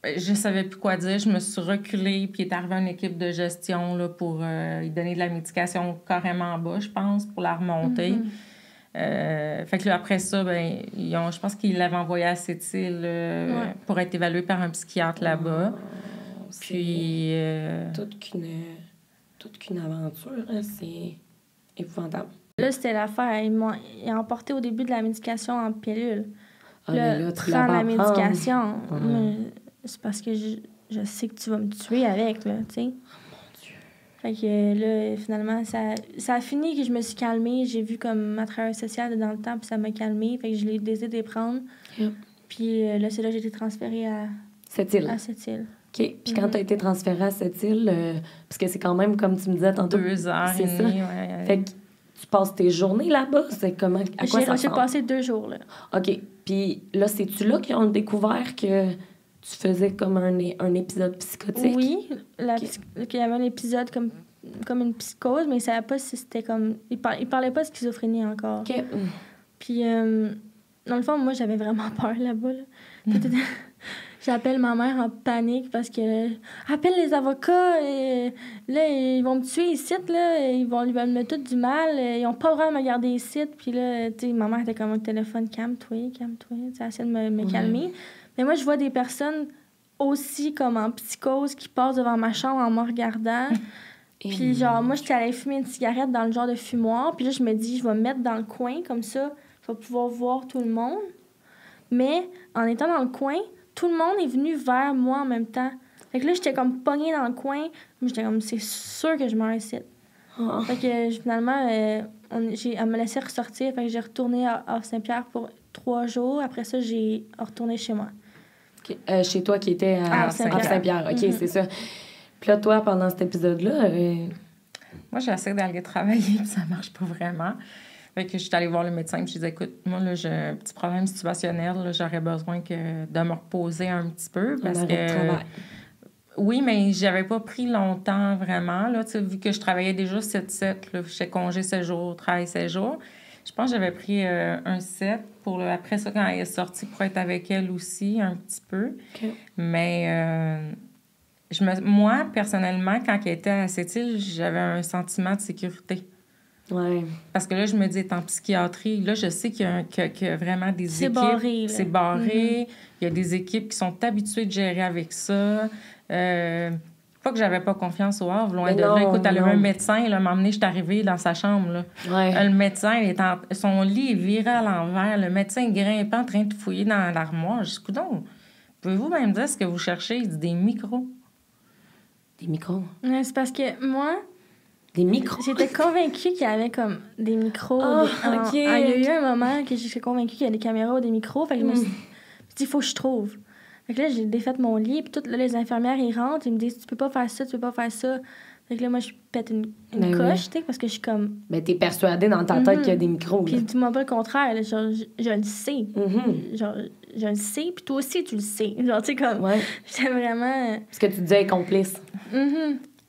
Je savais plus quoi dire. Je me suis reculée, puis il est arrivé une équipe de gestion là, pour lui donner de la médication carrément en bas, je pense, pour la remonter. Fait que là, après ça, je pense qu'ils l'avaient envoyé à Sept-Îles pour être évalué par un psychiatre là-bas. Puis... toute qu'une aventure, hein, c'est épouvantable. Là, c'était l'affaire. Ils m'ont emporté au début de la médication en pilule. Ah, là, tu prends la médication. C'est parce que je sais que tu vas me tuer avec, là, tu sais. Oh, mon Dieu. Fait que là, finalement, ça a fini que je me suis calmée. J'ai vu comme ma travailleuse sociale dans le temps, puis ça m'a calmée. Fait que je l'ai décidé de les prendre. Yep. Puis là, c'est là que j'ai été transférée à Sept-Îles. OK. Puis quand tu as été transférée à Sept-Îles, parce que c'est quand même, comme tu me disais tantôt... 2 heures et demie, ouais. Fait que tu passes tes journées là-bas? C'est comment? À quoi ça ressemble? J'ai passé 2 jours, là. OK. Puis là, c'est-tu là qu'ils ont découvert que tu faisais comme un épisode psychotique? Oui. Qu'il y avait un épisode comme une psychose, mais ils ne savaient pas si c'était comme... Ils parlaient pas de schizophrénie encore. OK. Puis dans le fond, moi, j'avais vraiment peur là-bas. Là. J'appelle ma mère en panique parce que... Appelle les avocats, et, là, ils vont me tuer ici, là, ils vont me mettre tout du mal, ils ont pas le droit de me garder ici. Puis là, tu sais, ma mère était comme au téléphone, calme-toi, tu sais, essaie de me calmer. Mais moi, je vois des personnes aussi comme en psychose qui passent devant ma chambre en me regardant. Puis genre, moi, j'étais allée fumer une cigarette dans le genre de fumoir. Puis là, je me dis, je vais me mettre dans le coin, comme ça, je vais pouvoir voir tout le monde. Mais en étant dans le coin, tout le monde est venu vers moi en même temps. Fait que là, j'étais comme pognée dans le coin. J'étais comme, c'est sûr que je meurs ici. Fait que finalement, elle me laissait ressortir. Fait que j'ai retourné à Saint-Pierre pour 3 jours. Après ça, j'ai retourné chez moi. Okay. Chez toi qui était à Saint-Pierre. OK, c'est ça. Puis là, toi, pendant cet épisode-là... Moi, j'essaie d'aller travailler, puis ça marche pas vraiment. Fait que je suis allée voir le médecin, puis je disais, écoute, moi, là, j'ai un petit problème situationnel, là, j'aurais besoin de me reposer un petit peu, parce que... Oui, mais j'avais pas pris longtemps, vraiment, là, tu sais, vu que je travaillais déjà 7-7, là, j'étais congé 7 jours, travail 7 jours. Je pense que j'avais pris un 7 pour, après ça, quand elle est sortie, pour être avec elle aussi, un petit peu. Okay. Mais... moi, personnellement, quand elle était à cette île, j'avais un sentiment de sécurité. Ouais. Parce que là, je me dis, en psychiatrie, là, je sais qu'il y a vraiment des équipes... Barré, c'est barré. Il y a des équipes qui sont habituées de gérer avec ça. Pas que j'avais pas confiance au Havre, loin de là. Écoute, elle avait un médecin, là, m'a emmené, je suis arrivée dans sa chambre, là. Ouais. Le médecin, son lit est viré à l'envers. Le médecin grimpant en train de fouiller dans l'armoire. Je dis, coudonc, pouvez-vous même dire ce que vous cherchez? Il dit, des micros. Des micros? Ouais, c'est parce que moi... Des micros? J'étais convaincue qu'il y avait comme des micros. OK. Il y a eu un moment que j'étais convaincue qu'il y avait des caméras ou des micros. Fait que je me suis dit, il faut que je trouve. Fait que là, j'ai défait mon lit. Puis toutes les infirmières, ils rentrent. Ils me disent, tu peux pas faire ça, tu peux pas faire ça. Fait que là, moi, je pète une coche, tu sais, parce que je suis comme... Mais t'es persuadée dans ta tête qu'il y a des micros. Puis dis-moi pas le contraire. Là, genre, je le sais. Genre, je le sais. Puis toi aussi, tu le sais. Genre, tu sais, comme... Ouais. J'étais vraiment... Parce que tu disais complice.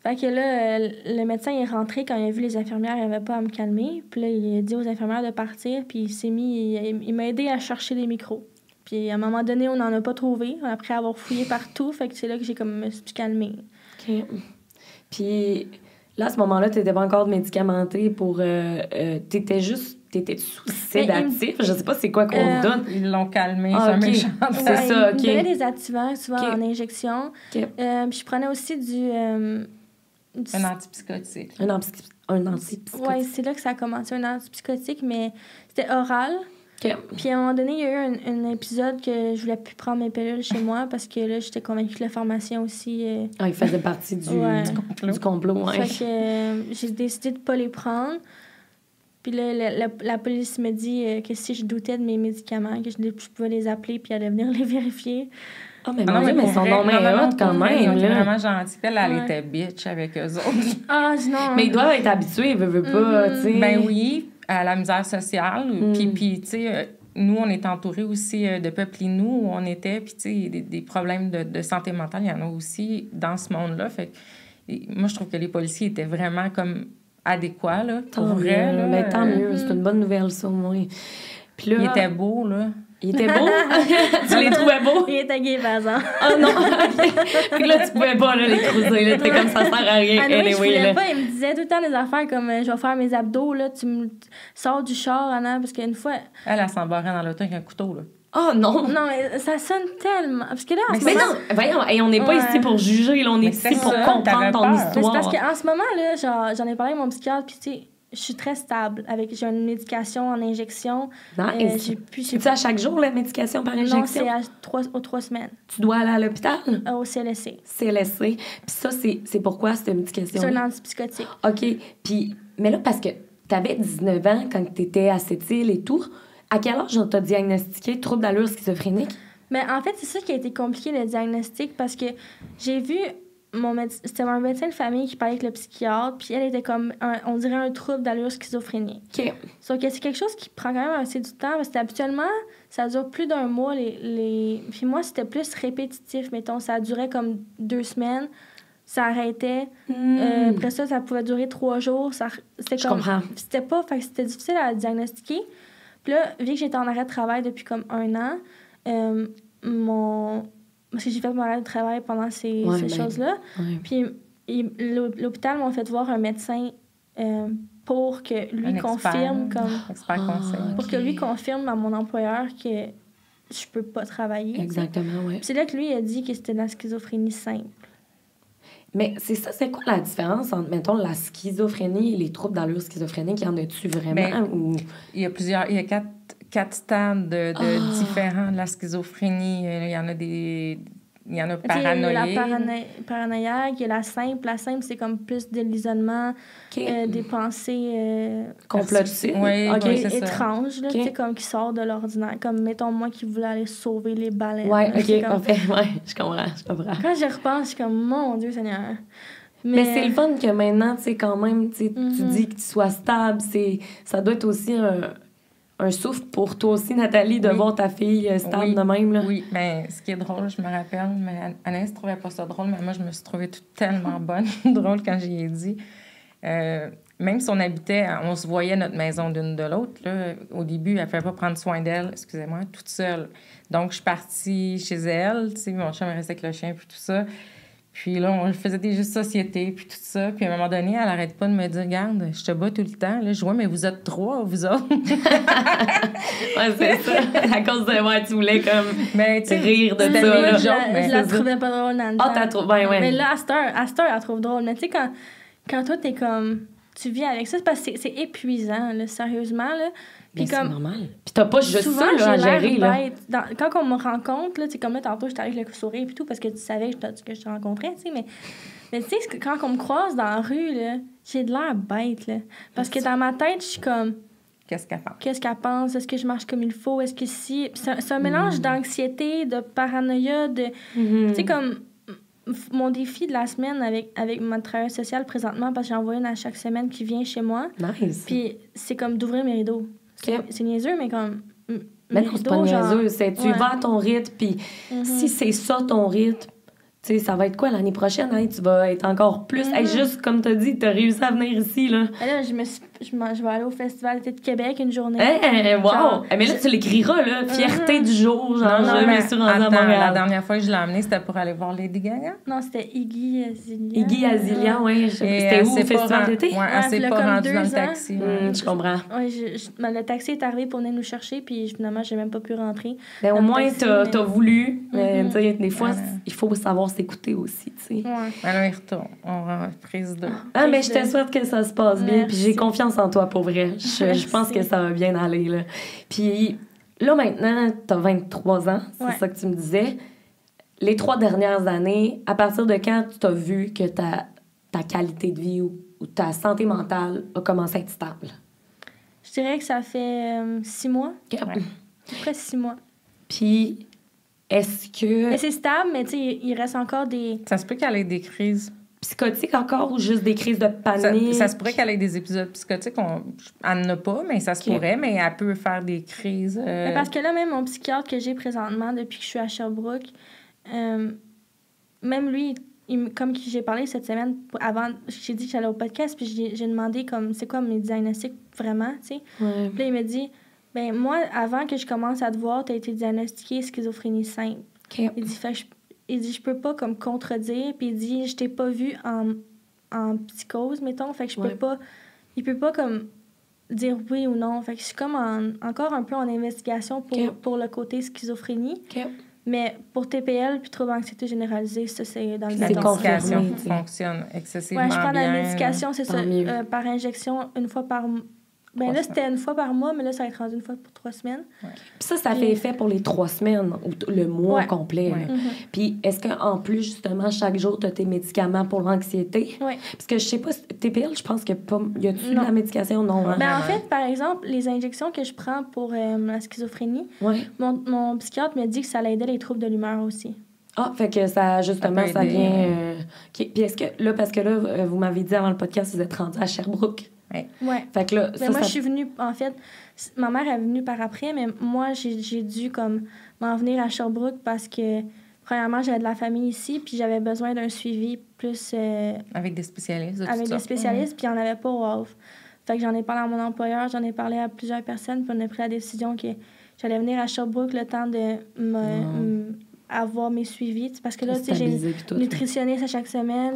Fait que là, le médecin est rentré quand il a vu les infirmières, il n'avait pas à me calmer. Puis là, il a dit aux infirmières de partir, puis il m'a aidé à chercher les micros. Puis à un moment donné, on n'en a pas trouvé, après avoir fouillé partout. Fait que c'est là que j'ai comme me suis calmée. OK. Puis là, à ce moment-là, tu n'étais pas encore médicamentée pour... T'étais sous sédatif? Je sais pas c'est quoi qu'on donne. Ils l'ont calmé, c'est méchant. C'est ça, OK. Ils me donnaient des activants, souvent en injection. Okay. Puis je prenais aussi un antipsychotique. Un antipsychotique. Oui, c'est là que ça a commencé, un antipsychotique, mais c'était oral. Okay. Puis à un moment donné, il y a eu un épisode que je voulais plus prendre mes pilules chez moi parce que là, j'étais convaincue que le pharmacien aussi... il faisait partie du complot. Ouais. Fait que j'ai décidé de pas les prendre. Puis là, la police me dit que si je doutais de mes médicaments, que je pouvais les appeler puis aller venir les vérifier. Ah, mais son nom est hot quand même. C'est vraiment gentil. Elle était bitch avec eux autres. Ah, non. Mais ils doivent être habitués, ils veulent pas, tu sais. Ben oui, à la misère sociale. Puis tu sais, nous, on est entourés aussi de peuple inou où on était. Puis tu sais, des problèmes de santé mentale, il y en a aussi dans ce monde-là. Fait que moi, je trouve que les policiers étaient vraiment comme adéquats, là, pour vrai. Là, mais tant mieux, c'est une bonne nouvelle, ça, au moins. Puis là, il était beau, là. Il était beau? Tu les trouvais beaux? Il était gay, par exemple. Oh non! Puis là, tu pouvais pas les cruiser. Là, t'es comme ça sert à rien. Anyway, je voulais pas. Il me disait tout le temps des affaires comme je vais faire mes abdos, là, tu me sors du char, Anna, parce qu'une fois... Elle s'embarrait dans l'auto avec un couteau, là. Oh non! Non, mais ça sonne tellement. Parce que là, en ce mais moment... non! Voyons, et on n'est pas ici pour juger, là, on est ici pour comprendre ton histoire. Mais c'est parce qu'en ce moment, là, genre, j'en ai parlé avec mon psychiatre, puis tu sais, je suis très stable. J'ai une médication en injection. Nice. C'est-tu à chaque jour, la médication par injection? Non, c'est aux 3 semaines. Tu dois aller à l'hôpital? Au CLSC. CLSC. Puis ça, c'est pourquoi cette médication? C'est un antipsychotique. OK. Puis, mais là, parce que t'avais 19 ans quand t'étais à cette île et tout, à quel âge on t'a diagnostiqué trouble d'allure schizophrénique? Mais en fait, c'est ça qui a été compliqué, le diagnostic, parce que j'ai vu... C'était mon médecin de famille qui parlait avec le psychiatre, puis elle était comme, on dirait un trouble d'allure schizophrénique. OK. Donc, c'est quelque chose qui prend quand même assez du temps, parce que habituellement, ça dure plus d'1 mois. Puis moi, c'était plus répétitif, mettons. Ça durait comme 2 semaines, ça arrêtait. Après ça pouvait durer 3 jours. Je comprends. C'était difficile à diagnostiquer. Puis là, vu que j'étais en arrêt de travail depuis comme 1 an, parce que j'ai fait mon arrêt de travail pendant ces choses-là. Ouais. Puis l'hôpital m'a fait voir un médecin pour que lui confirme pour que lui confirme à mon employeur que je peux pas travailler. Exactement, oui. C'est là que lui a dit que c'était de la schizophrénie simple. Mais c'est ça, c'est quoi la différence entre, mettons, la schizophrénie et les troubles d'allure schizophrénique? Y en a-tu vraiment? Ou... Il y a quatre stades de différents de la schizophrénie. Il y en a paranoïaque. Il y a la paranoïaque, il y a la simple. La simple, c'est comme plus de l'isolement, des pensées complotistes. Oui, étranges, là, comme qui sortent de l'ordinaire. Comme, mettons, moi qui voulais aller sauver les baleines. Oui, OK, comme... je comprends. Quand je repense, je suis comme, mon Dieu Seigneur. Mais c'est le fun que maintenant, tu sais, quand même, tu dis que tu sois stable. Ça doit être aussi un souffle pour toi aussi, Nathalie, de voir ta fille stable de même. Là. Oui, mais ce qui est drôle, je me rappelle, mais Anaïs ne trouvait pas ça drôle, mais moi, je me suis trouvée tellement bonne, drôle quand j'y ai dit. Même si on se voyait notre maison d'une de l'autre, là, au début, elle ne pouvait pas prendre soin d'elle, excusez-moi, toute seule. Donc, je suis partie chez elle, tu sais, mon chum est resté avec le chien, puis tout ça. Puis là, on faisait des jeux de société, puis tout ça. Puis à un moment donné, elle n'arrête pas de me dire, regarde, je te bats tout le temps. Là, je vois, mais vous êtes 3, vous autres. Ouais, c'est ça. À cause de moi, tu voulais comme rire de ça. Je la trouvais pas drôle dans le temps. Ah, t'as trouvé, ouais. Mais là, à cette heure, elle trouve drôle. Mais tu sais, quand toi, t'es comme... Tu vis avec ça, c'est parce que c'est épuisant, là, sérieusement, là. Puis c'est normal. Puis t'as pas juste souvent, ça là, à gérer. Là. Quand on me rencontre, là, comme là, tantôt, je t'arrive avec le sourire et tout parce que tu savais que je te rencontrais, tu sais, mais tu sais, quand on me croise dans la rue, là, j'ai de l'air bête, là. Parce que dans ma tête, je suis comme... Qu'est-ce qu'elle pense? Qu'est-ce qu'elle pense? Est-ce que je marche comme il faut? Est-ce que si... C'est un mélange d'anxiété, de paranoïa, de... Tu sais, comme... Mon défi de la semaine avec ma travailleuse sociale présentement, parce que j'en vois une à chaque semaine qui vient chez moi. Nice. Puis c'est comme d'ouvrir mes rideaux. C'est niaiseux, mais comme... Mais non, c'est pas niaiseux. Tu vas à ton rythme, puis si c'est ça ton rythme, tu sais, ça va être quoi l'année prochaine? Hein? Tu vas être encore plus... Hey, juste comme tu as dit, tu as réussi à venir ici, là. Et là, je vais aller au Festival d'été de Québec une journée. Hey, wow! Genre, mais là, tu l'écriras, là. Fierté du jour, genre, je me suis rendue à Montréal. La dernière fois que je l'ai emmenée, c'était pour aller voir Lady Gaga? Non, c'était Iggy Azalea. Iggy Azalea, oui. C'était où, au Festival d'été? Oui, elle s'est pas rendue dans le taxi. Je comprends. Oui, le taxi est arrivé pour venir nous chercher, puis finalement, j'ai même pas pu rentrer. Mais au moins, t'as voulu. Mais tu sais, des fois, il faut savoir s'écouter aussi, tu sais. Alors, il retourne. On va prise de... Ah, mais je te souhaite que ça se passe bien, puis j'ai confiance en toi, pour vrai. Je pense que ça va bien aller, là. Puis là, maintenant, t'as 23 ans, c'est ça que tu me disais. Les 3 dernières années, à partir de quand tu as vu que ta qualité de vie ou ta santé mentale a commencé à être stable? Je dirais que ça fait 6 mois. Okay. À peu près 6 mois. Puis, est-ce que... Mais c'est stable, mais tu sais, il reste encore des... Ça se peut qu'elle ait des crises psychotiques encore ou juste des crises de panique? Ça se pourrait qu'elle ait des épisodes psychotiques. Elle n'en a pas, mais ça se pourrait, mais elle peut faire des crises. Mais parce que là, même mon psychiatre que j'ai présentement, depuis que je suis à Sherbrooke, même lui, comme j'ai parlé cette semaine, avant, j'ai dit que j'allais au podcast, puis j'ai demandé comme c'est quoi mes diagnostics vraiment, tu sais. Ouais. Puis là, il m'a dit, ben moi, avant que je commence à te voir, t'as été diagnostiquée schizophrénie simple. Okay. Il dit, je peux pas comme contredire, puis il dit, je t'ai pas vu en psychose, mettons, fait que je peux pas... Il peut pas comme dire oui ou non. Fait que je suis comme encore un peu en investigation pour le côté schizophrénie. Okay. Mais pour TPL puis trouble anxiété généralisée, ça, c'est dans le la médication fonctionne excessivement bien. Je prends de la médication, c'est ça, par injection, une fois par mois. Ben là, c'était une fois par mois, mais là, ça va être rendu une fois pour 3 semaines. Ouais. Puis ça fait effet pour les 3 semaines, ou le mois complet. Ouais. Puis est-ce qu'en plus, justement, chaque jour, tu as tes médicaments pour l'anxiété? Oui. Parce que je sais pas, TPL, je pense qu'il y a-tu de la médication? Non. Hein? Ben, en fait, par exemple, les injections que je prends pour la schizophrénie, mon psychiatre me dit que ça l'aidait les troubles de l'humeur aussi. Ah, fait que ça, justement, ça vient... Puis est-ce que, là, parce que là, vous m'avez dit avant le podcast, vous êtes rendu à Sherbrooke. Ouais. Fait que là, moi, je suis venue, en fait, ma mère est venue par après, mais moi, j'ai dû comme m'en venir à Sherbrooke parce que, premièrement, j'avais de la famille ici, puis j'avais besoin d'un suivi plus... avec des spécialistes. Avec des spécialistes, puis il n'y en avait pas au Havre. Fait que j'en ai parlé à mon employeur, j'en ai parlé à plusieurs personnes, puis on a pris la décision que j'allais venir à Sherbrooke le temps de avoir mes suivis. Parce que là, tu sais, j'ai une nutritionniste à chaque semaine.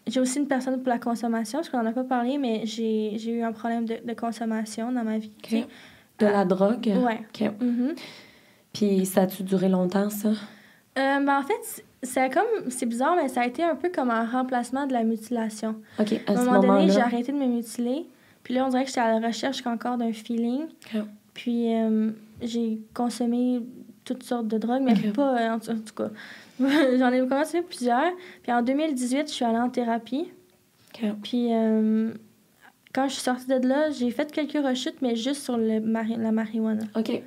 J'ai aussi une personne pour la consommation, parce qu'on n'en a pas parlé, mais j'ai eu un problème de consommation dans ma vie. Okay. De la drogue? Ouais. Okay. Puis ça a-tu duré longtemps, ça? En fait, c'est bizarre, mais ça a été un peu comme un remplacement de la mutilation. OK, à un moment donné, j'ai arrêté de me mutiler. Puis là, on dirait que j'étais à la recherche encore d'un feeling. Okay. Puis j'ai consommé toutes sortes de drogues, mais pas... en tout cas, j'en ai commencé plusieurs. Puis en 2018, je suis allée en thérapie. Okay. Puis quand je suis sortie de là, j'ai fait quelques rechutes, mais juste sur la marijuana. OK.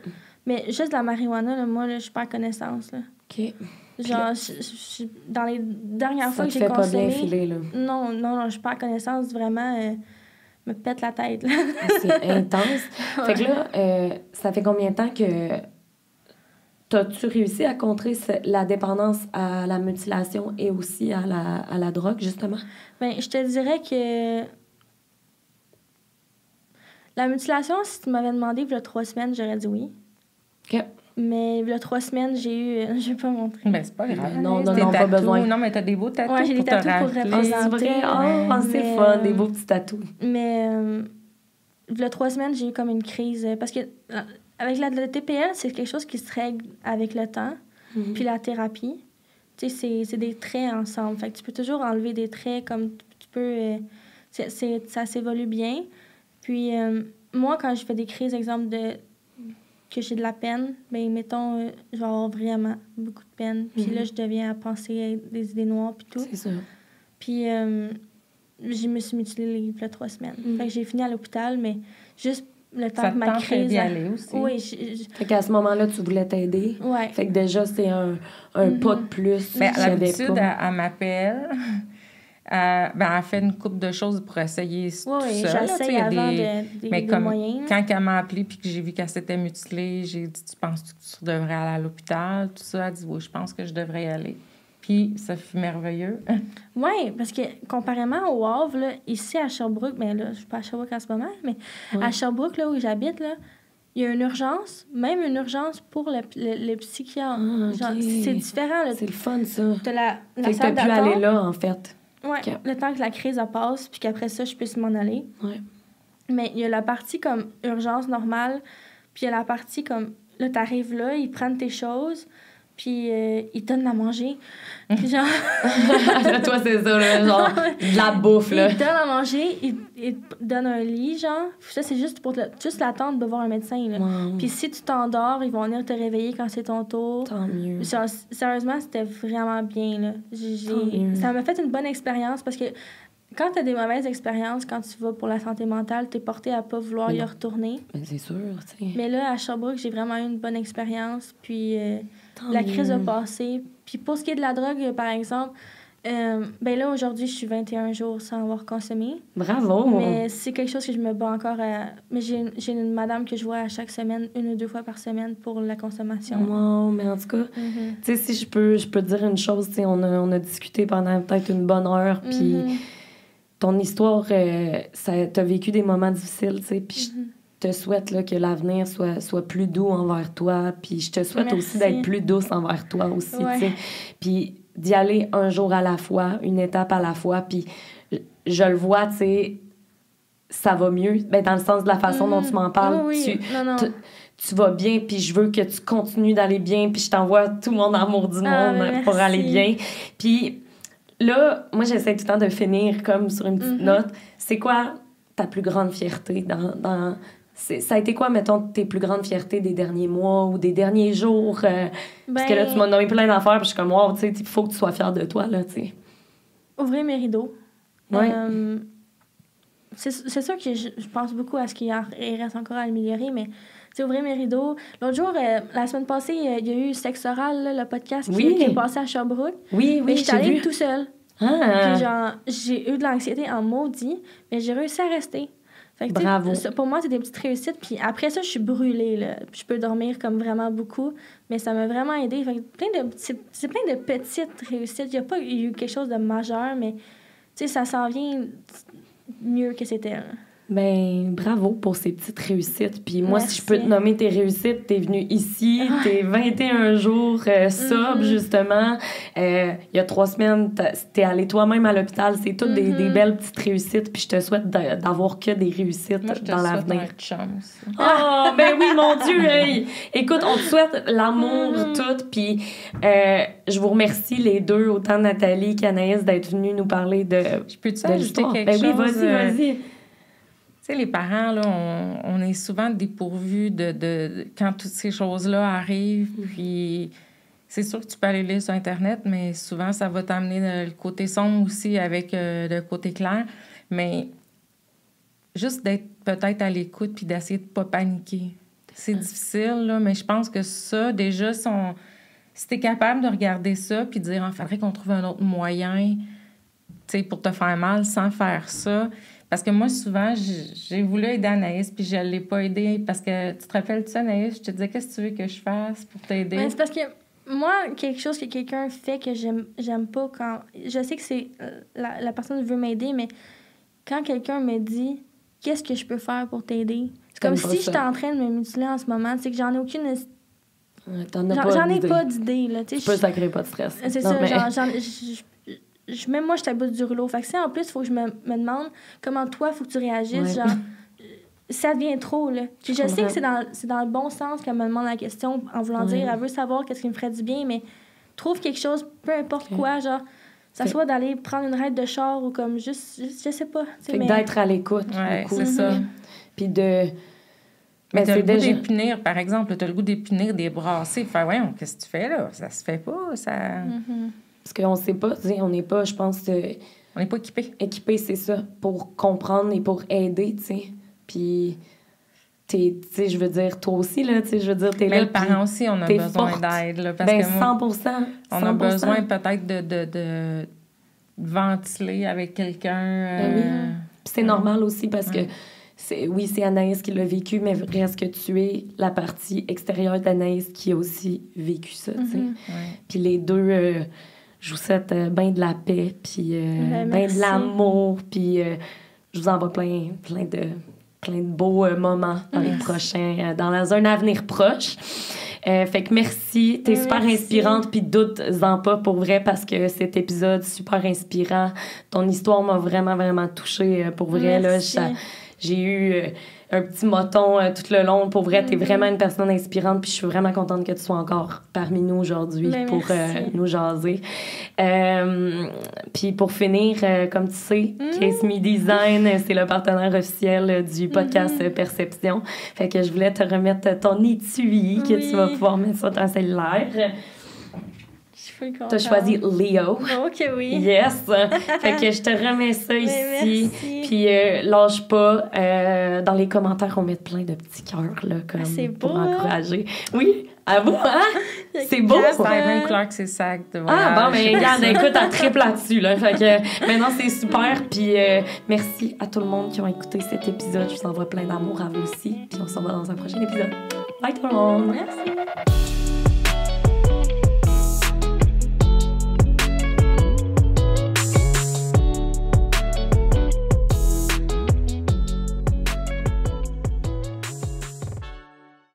Mais juste la marijuana, là, moi, là, je perds connaissance. Là. OK. Genre, dans les dernières fois que j'ai consommé... Ça te fait pas bien filer, là? Non, je perds connaissance, vraiment, me pète la tête, là. C'est intense. Fait que là, ça fait combien de temps que... T'as-tu réussi à contrer la dépendance à la mutilation et aussi à la drogue, justement? Bien, je te dirais que... La mutilation, si tu m'avais demandé il y a 3 semaines, j'aurais dit oui. OK. Mais il y a 3 semaines, j'ai eu... Je vais pas montrer. Ben, c'est pas grave. Non, pas besoin. Non, mais t'as des beaux tatous. Ouais, j'ai des tatous pour représenter. C'est vrai? C'est fun, des beaux petits tatous. Mais il y a 3 semaines, j'ai eu comme une crise. Parce que avec le TPL, c'est quelque chose qui se règle avec le temps. Puis la thérapie. Tu sais, c'est des traits ensemble. Fait que tu peux toujours enlever des traits comme tu peux... ça s'évolue bien. Puis moi, quand je fais des crises, exemple que j'ai de la peine, bien, mettons, je vais avoir vraiment beaucoup de peine. Puis là, je deviens à penser à des idées noires puis tout. C'est ça. Puis je me suis mutilée il y a 3 semaines. Fait que j'ai fini à l'hôpital, mais juste le temps que ma crise... d'y aller aussi. Oui. Fait qu'à ce moment-là, tu voulais t'aider. Ouais. Fait que déjà, c'est un pas de plus. Mais à l'habitude, elle m'appelle... elle fait une couple de choses pour essayer tout seul. Oui, j'essaye avant des moyens. Quand elle m'a appelée puis que j'ai vu qu'elle s'était mutilée, j'ai dit « Tu penses que tu devrais aller à l'hôpital? » Tout ça, elle dit « Oui, je pense que je devrais y aller. » Puis ça fut merveilleux. Oui, parce que comparément au Havre, là, ici à Sherbrooke, bien là, je suis pas à Sherbrooke en ce moment, mais à Sherbrooke, là où j'habite, là, il y a une urgence, même une urgence pour le psychiatre. Genre, c'est différent. Là. C'est le fun, ça. T'as la fait salle que t'as pu aller là, en fait. Oui, le temps que la crise passe, puis qu'après ça, je puisse m'en aller. Ouais. Mais il y a la partie comme urgence normale, puis il y a la partie comme, là, t'arrives là, ils prennent tes choses, puis ils te donnent à manger. Puis genre... Toi, c'est ça, là, genre, de la bouffe, là. Ils te donnent à manger, ils te donnent un lit, genre. Puis ça, c'est juste pour juste l'attente de voir un médecin, là. Wow. Puis si tu t'endors, ils vont venir te réveiller quand c'est ton tour. Tant mieux. Genre, sérieusement, c'était vraiment bien, là. Ça m'a fait une bonne expérience parce que quand tu as des mauvaises expériences, quand tu vas pour la santé mentale, tu es porté à pas vouloir y retourner. Mais c'est sûr, tu sais. Mais là, à Sherbrooke, j'ai vraiment eu une bonne expérience. Puis la crise a passé. Puis pour ce qui est de la drogue, par exemple, ben là, aujourd'hui, je suis 21 jours sans avoir consommé. Bravo! Mais c'est quelque chose que je me bats encore à... Mais j'ai une madame que je vois à chaque semaine, 1 ou 2 fois par semaine pour la consommation. Wow, mais en tout cas, tu sais, si je peux te dire une chose, tu sais, on a discuté pendant peut-être une bonne heure, puis ton histoire, t'as vécu des moments difficiles, tu sais, puis je te souhaite là, que l'avenir soit plus doux envers toi, puis je te souhaite aussi d'être plus douce envers toi aussi, tu sais. Puis d'y aller un jour à la fois, une étape à la fois, puis je le vois, tu sais, ça va mieux, ben, dans le sens de la façon dont tu m'en parles, tu vas bien, puis je veux que tu continues d'aller bien, puis je t'envoie tout mon amour du monde pour aller bien. Puis là, moi, j'essaie tout le temps de finir comme sur une petite note. C'est quoi ta plus grande fierté dans ça a été quoi, mettons, tes plus grandes fiertés des derniers mois ou des derniers jours? Parce que là, tu m'as nommé plein d'affaires, puis je suis comme, wow, tu sais, il faut que tu sois fière de toi, là, tu sais. Ouvrir mes rideaux. Ouais. C'est sûr que je pense beaucoup à ce qu'il reste encore à améliorer, mais ouvrir mes rideaux. L'autre jour, la semaine passée, il y a eu Sexe Oral, là, le podcast qui est passé à Sherbrooke. Oui, mais j'étais allée tout seule. Ah. Puis genre, j'ai eu de l'anxiété en maudit, mais j'ai réussi à rester. Fait que, bravo. Pour moi, c'est des petites réussites. Puis après ça, je suis brûlée, là. Je peux dormir comme vraiment beaucoup, mais ça m'a vraiment aidée. Fait que c'est plein de petites réussites. Il n'y a pas eu quelque chose de majeur, mais tu sais, ça s'en vient mieux que c'était. Là. Ben, bravo pour ces petites réussites. Puis moi, Merci. si je peux te nommer tes réussites, t'es venue ici, t'es 21 jours sobre, justement. Il y a 3 semaines, t'es allée toi-même à l'hôpital. C'est toutes des belles petites réussites. Puis je te souhaite d'avoir que des réussites Moi, je te dans souhaite l'avenir. un chum aussi. Oh, ben oui, mon Dieu! Hey. Écoute, on te souhaite l'amour, tout. Puis je vous remercie les deux, autant Nathalie qu'Anaïs, d'être venues nous parler de Je peux-tu de ajouter l'histoire. quelque Ben oui, chose? vas-y. Tu sais, les parents, là, on est souvent dépourvus de quand toutes ces choses-là arrivent. Puis, c'est sûr que tu peux aller lire sur Internet, mais souvent, ça va t'amener le côté sombre aussi avec le côté clair. Mais juste d'être peut-être à l'écoute puis d'essayer de ne pas paniquer. C'est difficile, là, mais je pense que ça, déjà, si tu es capable de regarder ça puis de dire, il faudrait qu'on trouve un autre moyen, tu sais, pour te faire mal sans faire ça. Parce que moi, souvent, j'ai voulu aider Anaïs, puis je ne l'ai pas aidée. Parce que, tu te rappelles de ça, Anaïs? Je te disais, qu'est-ce que tu veux que je fasse pour t'aider? Ouais, c'est parce que moi, quelque chose que quelqu'un fait que j'aime pas quand... Je sais que c'est la personne veut m'aider, mais quand quelqu'un me dit « Qu'est-ce que je peux faire pour t'aider? » C'est comme si j'étais en train de me mutiler en ce moment. C'est que j'en ai aucune... J'en ai pas d'idée, là. Tu peux sacrer pas de stress. C'est ça, même moi, je suis à bout du rouleau. Fait que si en plus, il faut que je me demande comment toi, il faut que tu réagisses, genre, ça devient trop, là. Puis je sais que c'est dans le bon sens qu'elle me demande la question en voulant dire, elle veut savoir qu'est-ce qui me ferait du bien, mais trouve quelque chose, peu importe quoi, genre, ça soit d'aller prendre une raide de char ou comme juste je sais pas. Fait que d'être à l'écoute. Ouais, c'est ça. Puis de... Mais t'as le goût d'épinir, par exemple, t'as le goût d'épinir, débrasser. Faire, voyons, qu'est-ce que tu fais là? Ça se fait pas, ça... Parce qu'on sait pas, on n'est pas, je pense... On n'est pas équipés. Équipés, c'est ça, pour comprendre et pour aider, tu sais. Puis, tu sais, je veux dire, toi aussi, là, tu sais, je veux dire, t'es là. Mais les parents aussi, on a besoin d'aide, là. Parce que 100%. On a besoin peut-être de ventiler avec quelqu'un. Oui. Puis c'est normal aussi parce que... c'est Anaïs qui l'a vécu, mais reste que tu es la partie extérieure d'Anaïs qui a aussi vécu ça, tu sais. Puis les deux, je vous souhaite bien de la paix, puis bien de l'amour, puis je vous envoie plein de beaux moments dans les prochains, dans un avenir proche. Fait que merci, t'es super inspirante, puis doute-en pas pour vrai, parce que cet épisode super inspirant, ton histoire m'a vraiment, vraiment touchée pour vrai, là. J'ai eu un petit moton tout le long. Pour vrai, t'es vraiment une personne inspirante. Puis je suis vraiment contente que tu sois encore parmi nous aujourd'hui pour nous jaser. Puis pour finir, comme tu sais, Case Me Design, c'est le partenaire officiel du podcast Perception. Fait que je voulais te remettre ton étui que tu vas pouvoir mettre sur ton cellulaire. T'as choisi Leo. OK, oui. Yes! Fait que je te remets ça ici. Puis lâche pas. Dans les commentaires, on met plein de petits cœurs, là, comme pour encourager. Oui, à vous, hein? C'est beau! C'est même clair que c'est sac de voyage. Ah, bon, mais regarde, écoute, elle triple là-dessus, là. Fait que maintenant, c'est super. Puis merci à tout le monde qui ont écouté cet épisode. Je vous envoie plein d'amour à vous aussi. Puis on se revoit dans un prochain épisode. Bye tout le monde! Merci!